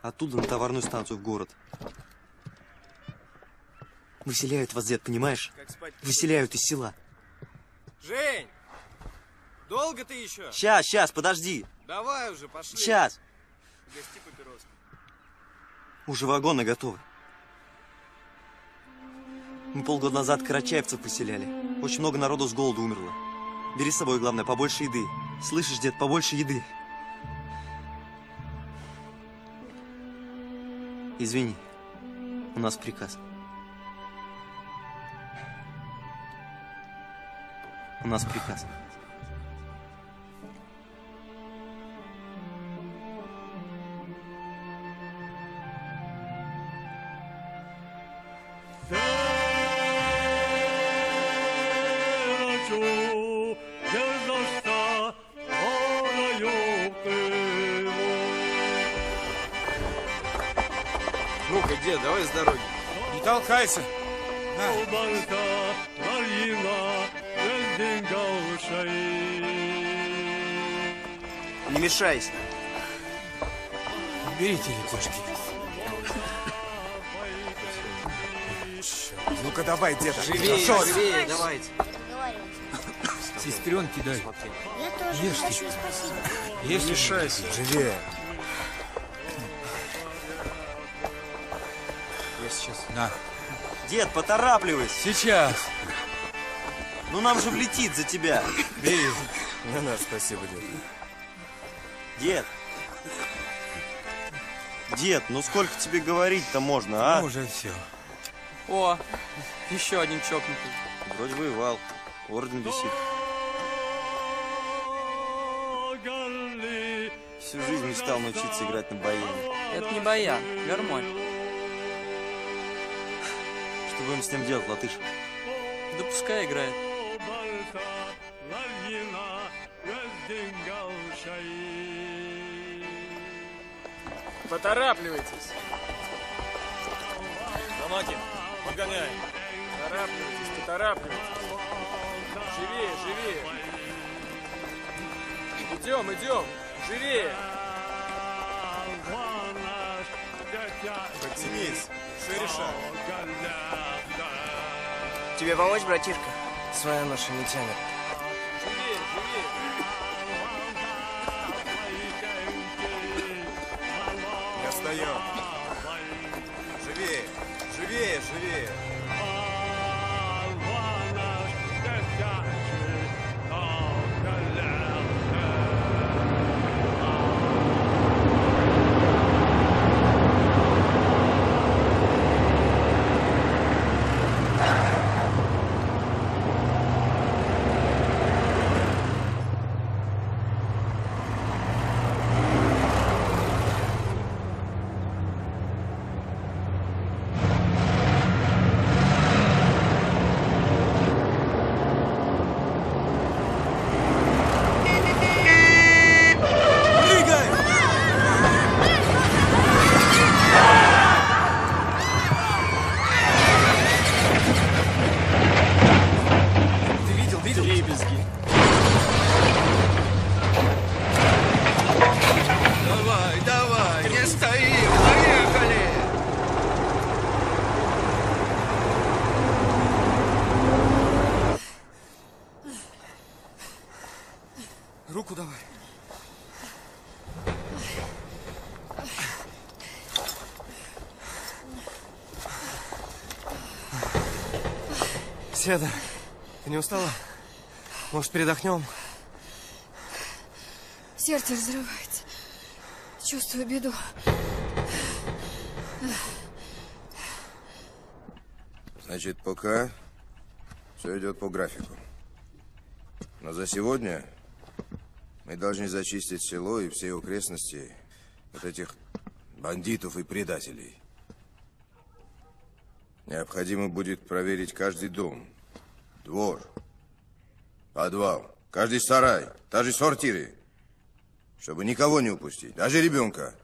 W: Оттуда на товарную станцию в город. Выселяют вас, дед, понимаешь? Выселяют из села.
F: Жень! Долго ты еще?
W: Сейчас, подожди.
F: Давай уже, пошли.
W: Сейчас.
F: Гости папироски.
W: Уже вагоны готовы. Мы полгода назад карачаевцев поселяли. Очень много народу с голоду умерло. Бери с собой, главное, побольше еды. Слышишь, дед, побольше еды. Извини, у нас приказ. У нас приказ.
F: Ну-ка, дед, давай с дороги.
R: Не толкайся.
G: Не мешайся.
J: Берите лепешки.
R: Ну-ка давай, деда.
G: Живее,
R: Хорошо.
G: живее, давайте.
J: Сестренки дай.
C: Я тоже
J: Ешьте.
C: хочу, спасибо.
J: Не мешайся.
R: Живее.
G: Я сейчас.
J: На.
W: Дед, поторапливайся.
J: Сейчас.
W: Ну нам же влетит за тебя.
G: Бери. Не надо, спасибо, дед.
W: Дед. Дед, ну сколько тебе говорить-то можно, а?
J: Ну, уже все.
G: О, еще один чокнутый.
W: Вроде воевал. Орден висит. Всю жизнь мечтал научиться играть на баяне.
G: Это не баян, гармонь.
W: Что будем с ним делать, латыш?
G: Да пускай играет.
F: Поторапливайтесь. Замакин, подгоняй. Поторапливайтесь. Живее, живее. Идем. Живее.
R: Подтянись. Все решай.
G: Тебе помочь, братишка? Своя ноша не тянет.
F: Живее.
R: Я встаю. Живее.
L: Давай, не стоим, поехали!
G: Руку давай. Седа, ты не устала? Может, передохнем?
A: Сердце разрывается. Чувствую беду.
E: Значит, пока все идет по графику. Но за сегодня мы должны зачистить село и все окрестности от этих бандитов и предателей. Необходимо будет проверить каждый дом, двор, подвал, каждый сарай, даже сортиры, чтобы никого не упустить, даже ребенка.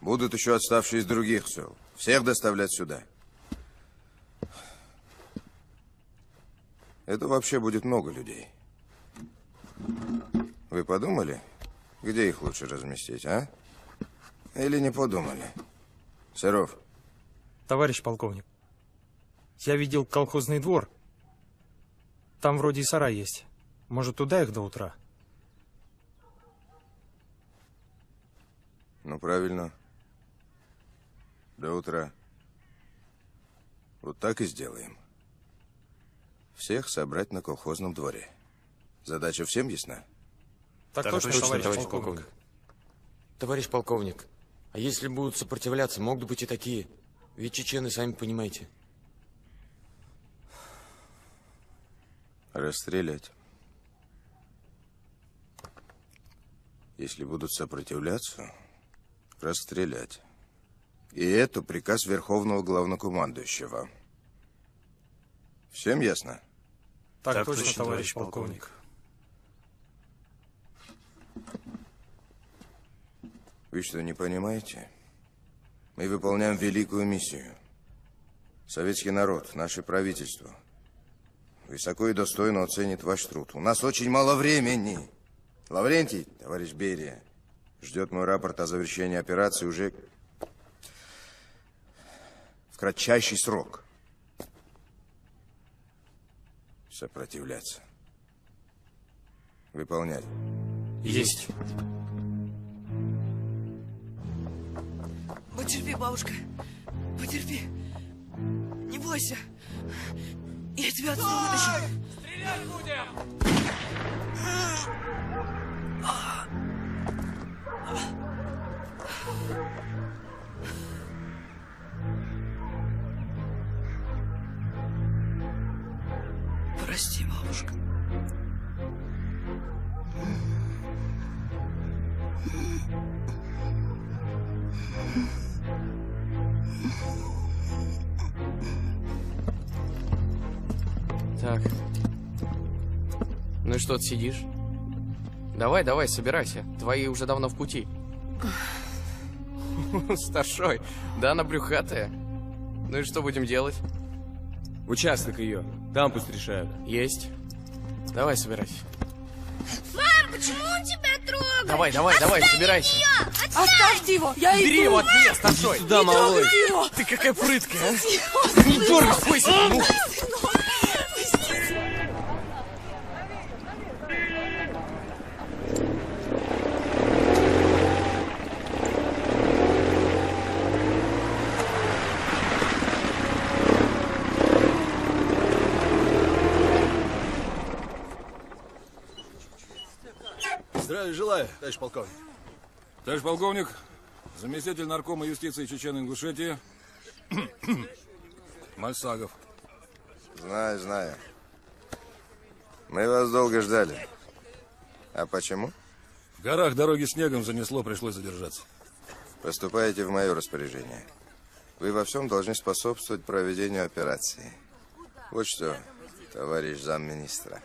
E: Будут еще отставшие из других сел. Всех доставлять сюда. Это вообще будет много людей. Вы подумали, где их лучше разместить, а? Или не подумали? Серов.
V: Товарищ полковник, я видел колхозный двор. Там вроде и сарай есть. Может, туда их до утра?
E: Ну, правильно. До утра. Вот так и сделаем. Всех собрать на колхозном дворе. Задача всем ясна?
V: Так точно, товарищ полковник.
O: Товарищ полковник, а если будут сопротивляться, могут быть и такие. Ведь чечены, сами понимаете.
E: Расстрелять. Если будут сопротивляться, расстрелять. И это приказ Верховного Главнокомандующего. Всем ясно?
V: Так точно, товарищ полковник.
E: Вы что, не понимаете? Мы выполняем великую миссию. Советский народ, наше правительство высоко и достойно оценит ваш труд. У нас очень мало времени. Лаврентий, товарищ Берия, ждет мой рапорт о завершении операции уже в кратчайший срок. Сопротивляться. Выполнять.
V: Есть.
M: Потерпи, бабушка. Потерпи. Не бойся. Я тебя отсюда вытащу.
F: Стрелять будем!
M: Прости, бабушка.
N: Так. Ну и что ты сидишь? Давай, давай, собирайся. Твои уже давно в пути. Старшой, да она брюхатая. Ну и что будем делать?
F: Участок ее. Там пусть решают.
N: Есть. Давай, собирайся.
C: Мам, почему он тебя трогает?
N: Давай, давай, давай, собирайся.
M: Оставьте его! Я иду!
N: Бери его от меня, старшой.
M: Да, малыш.
N: Ты какая прыткая, а? Не дергай, бойся, ну.
L: Здравия желаю, товарищ полковник.
R: Товарищ полковник, заместитель наркома юстиции Чечен-Ингушетии Мальсагов.
E: Знаю, знаю. Мы вас долго ждали. А почему?
R: В горах дороги снегом занесло, пришлось задержаться.
E: Поступаете в мое распоряжение. Вы во всем должны способствовать проведению операции. Вот что, товарищ замминистра.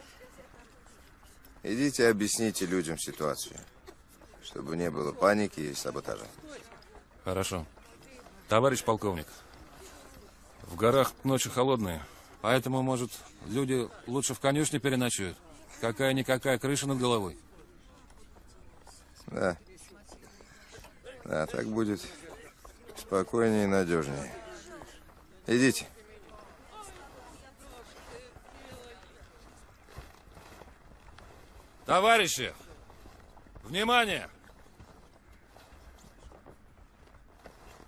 E: Идите объясните людям ситуацию, чтобы не было паники и саботажа.
R: Хорошо. Товарищ полковник, в горах ночи холодные, поэтому, может, люди лучше в конюшне переночуют. Какая-никакая крыша над головой.
E: Да. Да, так будет спокойнее и надежнее. Идите.
R: Товарищи, внимание!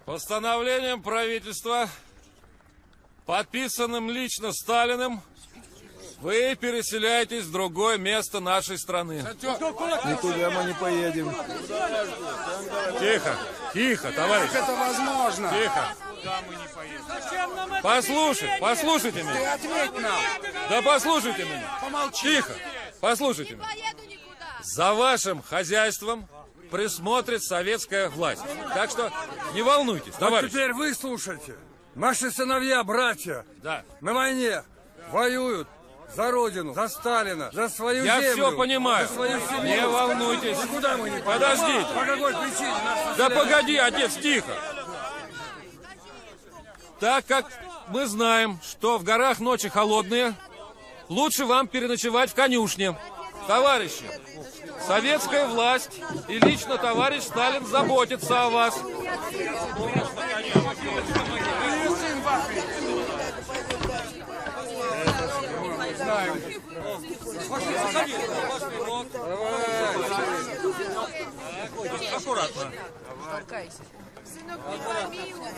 R: Постановлением правительства, подписанным лично Сталиным, вы переселяетесь в другое место нашей страны.
L: Никуда мы не поедем.
R: Тихо, тихо, товарищи.
L: Как это возможно?
R: Тихо. Послушайте меня.
L: Ты ответь нам.
R: Да послушайте меня.
L: Помолчи.
R: Тихо, послушайте меня. За вашим хозяйством присмотрит советская власть. Так что не волнуйтесь,
L: Вот
R: товарищи.
L: теперь вы слушайте. Наши сыновья, братья,
R: да,
L: на войне воюют за родину, за Сталина, за свою
R: Я
L: землю.
R: все понимаю.
L: За свою семью.
R: Не волнуйтесь.
L: Никуда мы не пойдем.
R: Подождите.
L: По какой причине нас
R: Да
L: расстреляют?
R: погоди, отец, тихо. Так как мы знаем, что в горах ночи холодные, лучше вам переночевать в конюшне. Товарищи, советская власть и лично товарищ Сталин заботится о вас.
F: Аккуратно.
M: Сынок, не помилуй.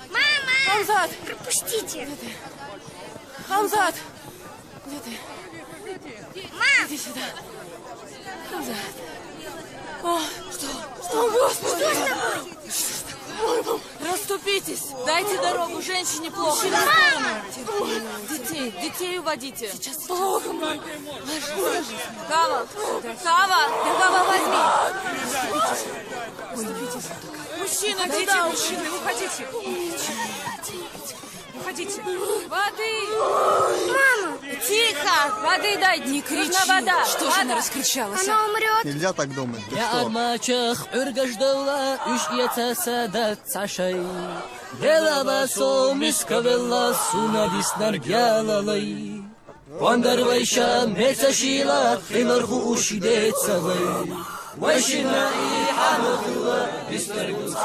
C: Мама!
M: Хамзат!
C: Пропустите!
M: Хамзат! Где ты?
C: Мам!
M: Иди сюда. Хамзат. О, что? О, Господи!
C: Что с тобой?
M: Ой, мам, расступитесь! Дайте дорогу, женщине плохо!
C: Мама!
M: Детей уводите! Сейчас плохо, мам! Кава! Кава! Да Кава, возьми! Ой, Мужчины,
B: Уходите,
M: куда
B: мужчины, уходите. Уходите.
M: Воды! Мама! Тихо! Воды дай!
B: Не кричи.
M: Нужна вода!
B: Что же она раскричалась?
M: Она умрет!
I: Нельзя так думать. Ты
T: يا
I: что?
T: أرماچخ ارگش دولا اش يتسادت ساشي دلا باسو مسكبلا سونا ديسنر جالالي واندر ويشا متشيلا خمرخو اشيدت سوي وشنا حمخوا بيسترغوس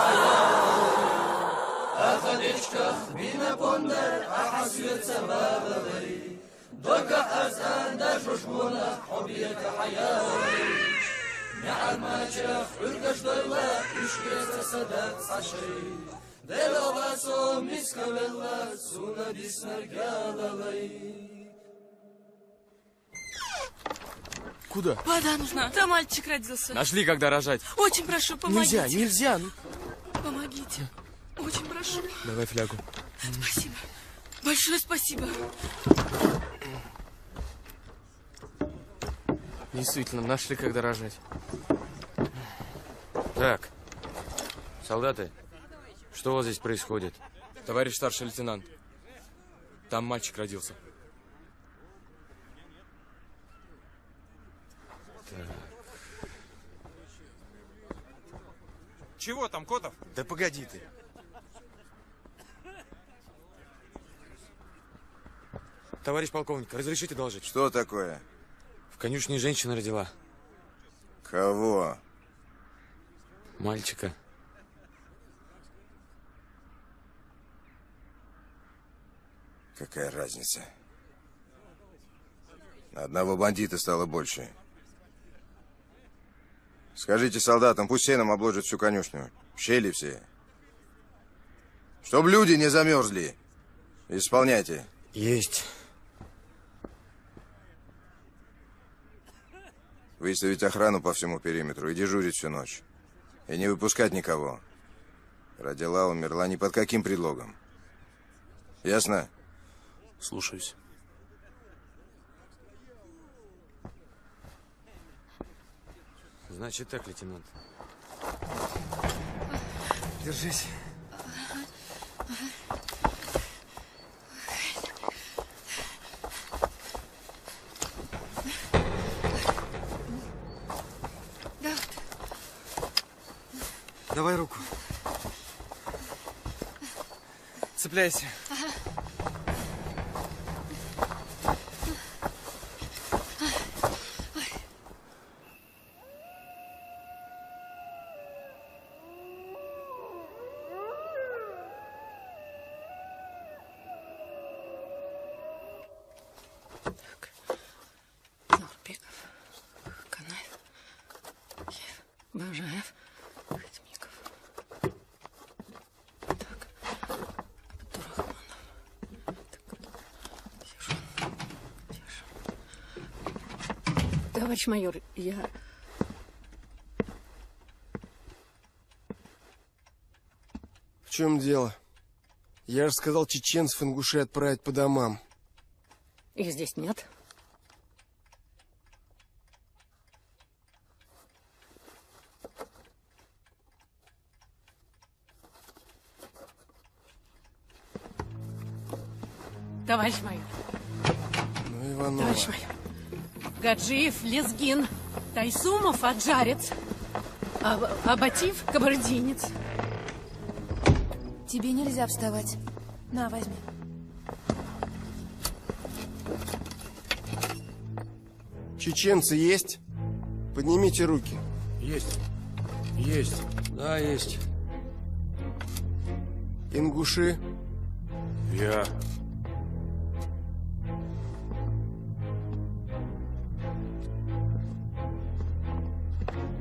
T: أخذشكخ بنا بوندر أحسيت سبابي دوكا أزان داشوشمونا حبيت حياتي نعماشخ ارگش دولا اشيت سادت ساشي دلا باسو مسكبلا سونا ديسنر جالالي
F: Куда?
M: Вода нужна. Там мальчик родился.
F: Нашли, когда рожать.
M: Очень прошу, помогите.
F: Нельзя, нельзя.
M: Помогите. Очень прошу.
F: Давай флягу.
M: Спасибо. Большое спасибо.
F: Действительно, нашли, когда рожать.
O: Так, солдаты, что у вас здесь происходит?
F: Товарищ старший лейтенант, там мальчик родился.
R: Чего там, Котов?
E: Да погоди ты.
O: Товарищ полковник, разрешите доложить?
E: Что такое?
O: В конюшне женщина родила.
E: Кого?
O: Мальчика.
E: Какая разница? На одного бандита стало больше. Скажите солдатам, пусть сеном обложат всю конюшню. Щели все. Чтоб люди не замерзли. Исполняйте.
O: Есть.
E: Выставить охрану по всему периметру и дежурить всю ночь. И не выпускать никого. Родила, умерла ни под каким предлогом. Ясно?
P: Слушаюсь.
O: Значит так, лейтенант.
I: Держись. Давай руку. Цепляйся.
S: Нурбеков, Канаев, Бажаев, Хатмиков. Так, Абдурахманов. Товарищ майор, я...
I: В чем дело? Я же сказал чеченцев ингушей отправить по домам.
S: Их здесь нет. Товарищ майор.
I: Ну, Иванова.
S: Товарищ майор. Гаджиев, Лезгин, Тайсумов, Аджарец, Абатив, кабардинец.
A: Тебе нельзя вставать. На, возьми.
I: Чеченцы есть? Поднимите руки.
F: Есть. Есть.
O: Да, есть.
I: Ингуши?
F: Я.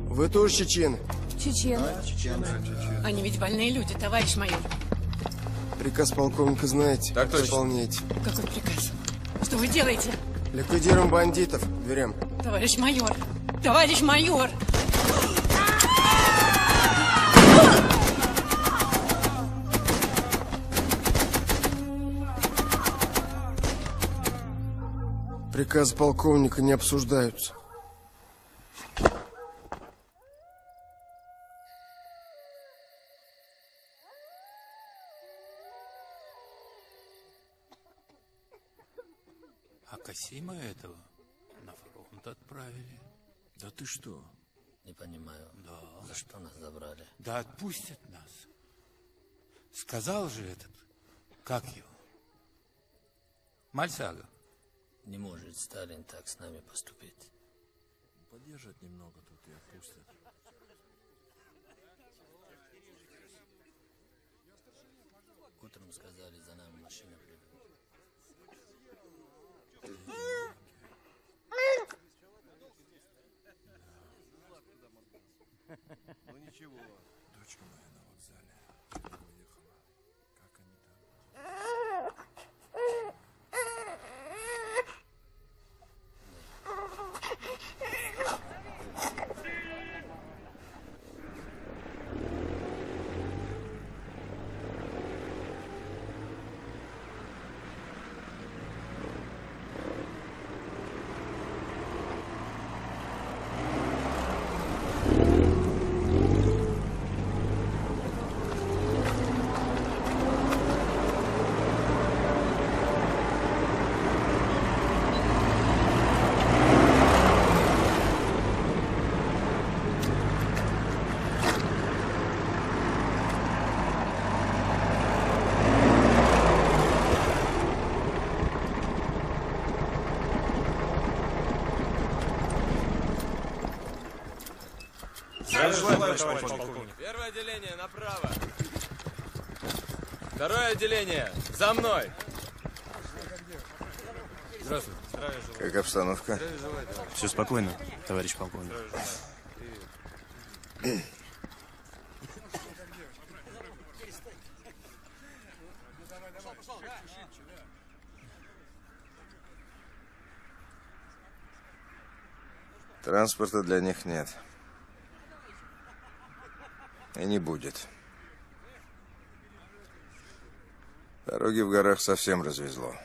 I: Вы тоже чечены?
A: Чечены.
S: Они ведь больные люди, товарищ майор.
I: Приказ полковника знаете?
F: Так точно.
I: Исполняйте.
S: Какой приказ? Что вы делаете?
I: Ликвидируем бандитов. К дверям.
S: Товарищ майор! Товарищ майор!
I: Приказы полковника не обсуждаются.
L: Касима этого на фронт отправили. Да ты что?
D: Не понимаю.
L: Да.
D: За что нас забрали?
L: Да отпустят нас. Сказал же этот, как его? Мальцага.
D: Не может Сталин так с нами поступить.
I: Подержат немного тут и отпустят.
D: Утром сказали, за нами машина придет.
I: Ну ничего. Дочка моя на вокзале уехала. Как они там?
F: Первое отделение направо. Второе отделение за мной.
R: Здравствуйте.
E: Как обстановка?
P: Все спокойно, товарищ полковник.
E: Транспорта для них нет. И не будет. Дороги в горах совсем развезло.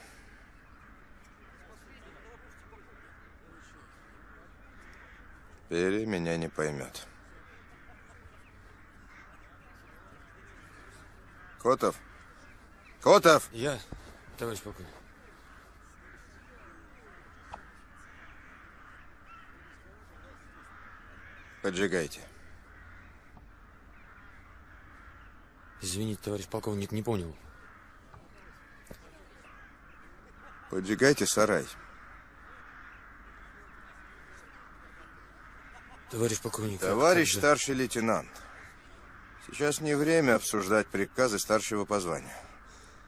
E: Перья меня не поймет. Котов! Котов!
O: Я, товарищ полковник.
E: Поджигайте.
O: Извините, товарищ полковник, не понял.
E: Поджигайте сарай.
O: Товарищ полковник.
E: Товарищ старший лейтенант, сейчас не время обсуждать приказы старшего по званию.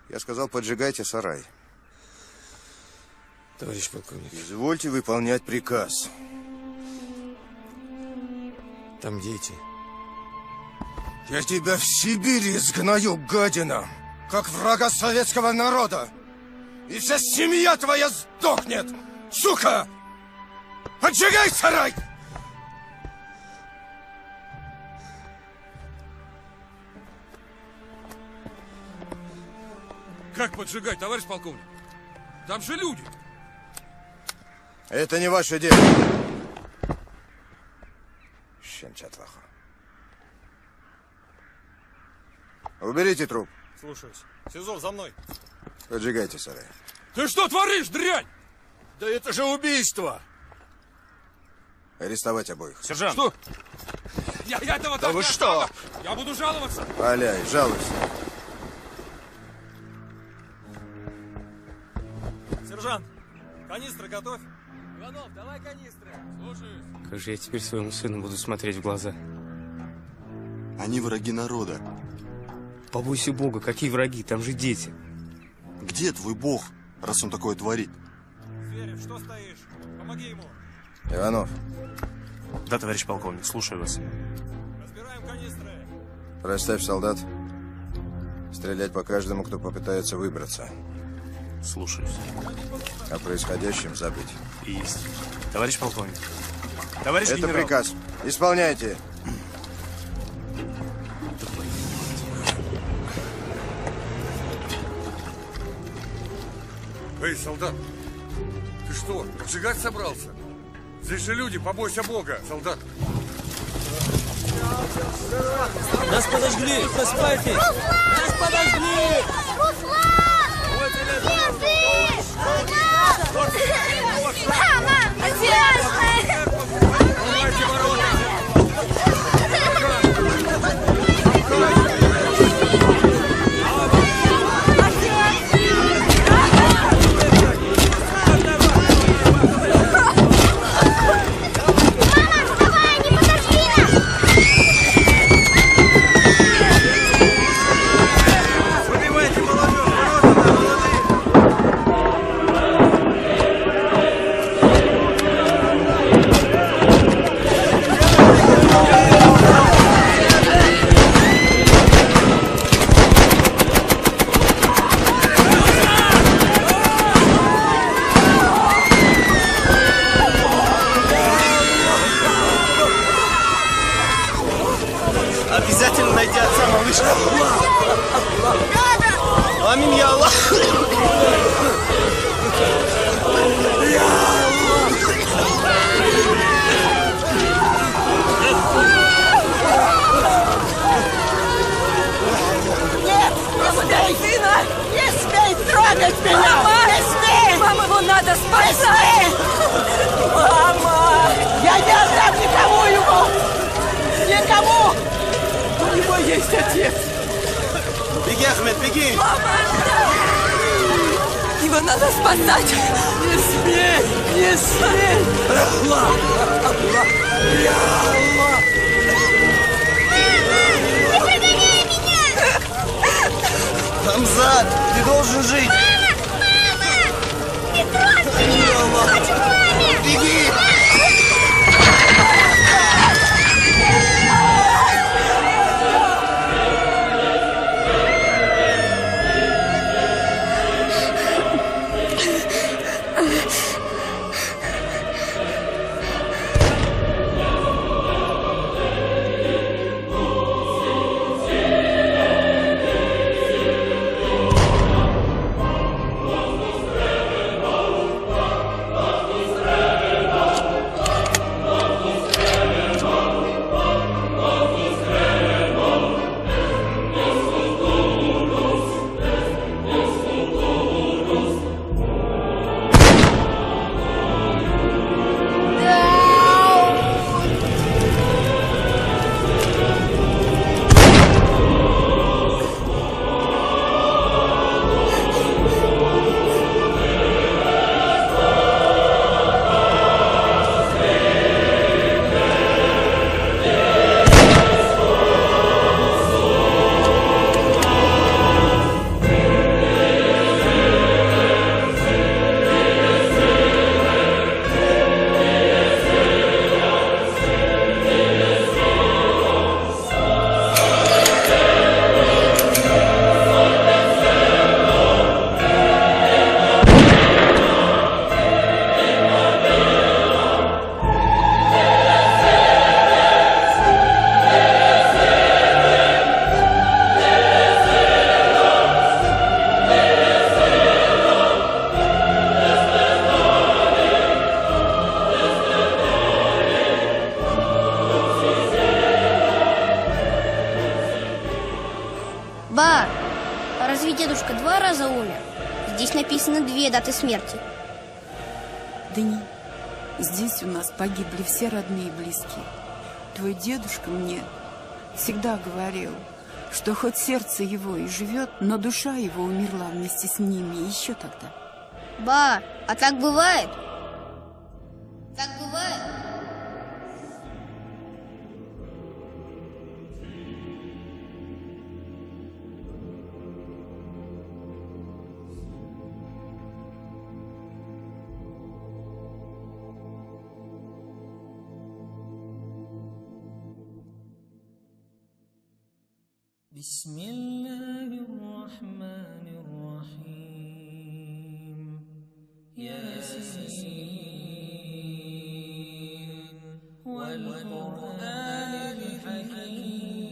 E: Я сказал, поджигайте сарай.
O: Товарищ полковник.
E: Извольте выполнять приказ.
O: Там дети.
E: Я тебя в Сибири изгною, гадина, как врага советского народа. И вся семья твоя сдохнет, сука! Поджигай сарай!
R: Как поджигать, товарищ полковник? Там же люди.
E: Это не ваше дело. Щенчатлаха. Уберите труп.
K: Слушаюсь. Сизов, за мной.
E: Поджигайте сарай.
R: Ты что творишь, дрянь?
L: Да это же убийство!
E: Арестовать обоих.
P: Сержант!
R: Что? Я этого
E: Да
R: так
E: вы
R: не
E: что?
R: оставлю. Я буду жаловаться.
E: Валяй, жалуйся.
V: Сержант, канистры готовь.
R: Иванов, давай канистры. Слушаюсь.
N: Как же я теперь своему сыну буду смотреть в глаза?
H: Они враги народа.
N: Побойся Бога, какие враги? Там же дети.
H: Где твой Бог, раз он такое творит?
V: Зверев, что стоишь? Помоги ему.
E: Иванов.
P: Да, товарищ полковник, слушаю вас.
V: Разбираем канистры.
E: Расставь солдат. Стрелять по каждому, кто попытается выбраться.
P: Слушаюсь.
E: О происходящем забыть.
P: Есть. Товарищ полковник. Товарищ
E: Это
P: генерал.
E: приказ. Исполняйте.
R: Эй, солдат, ты что, поджигать собрался? Здесь же люди, побойся Бога, солдат.
V: Нас подожгли! Проспайте! Нас подожгли!
T: Руслан!
C: Мама!
W: Обязательно найди отца, малышка. Аминь, я Аллах.
M: Нет, не смей, сына! Не смей трогать меня! Мама! Не смей! Мама, его надо спасать! Мама! Я не отдам никому его! Никому! У него есть отец!
W: Беги, Ахмед, беги!
M: Мама! Его надо спасать! Не смей! Не смей!
T: Аллах! Аллах! Я Аллах!
C: Не прогоняй меня!
W: Хамзат, ты должен жить!
C: Мама! Не трогай меня! Хочу к маме!
W: Беги!
C: Ба, а разве дедушка 2 раза умер? Здесь написано 2 даты смерти.
J: Да не, здесь у нас погибли все родные и близкие. Твой дедушка мне всегда говорил, что хоть сердце его и живет, но душа его умерла вместе с ними еще тогда.
C: Ба, а так бывает? Так бывает?
T: بسم الله الرحمن الرحيم ياسين والقرآن الحكيم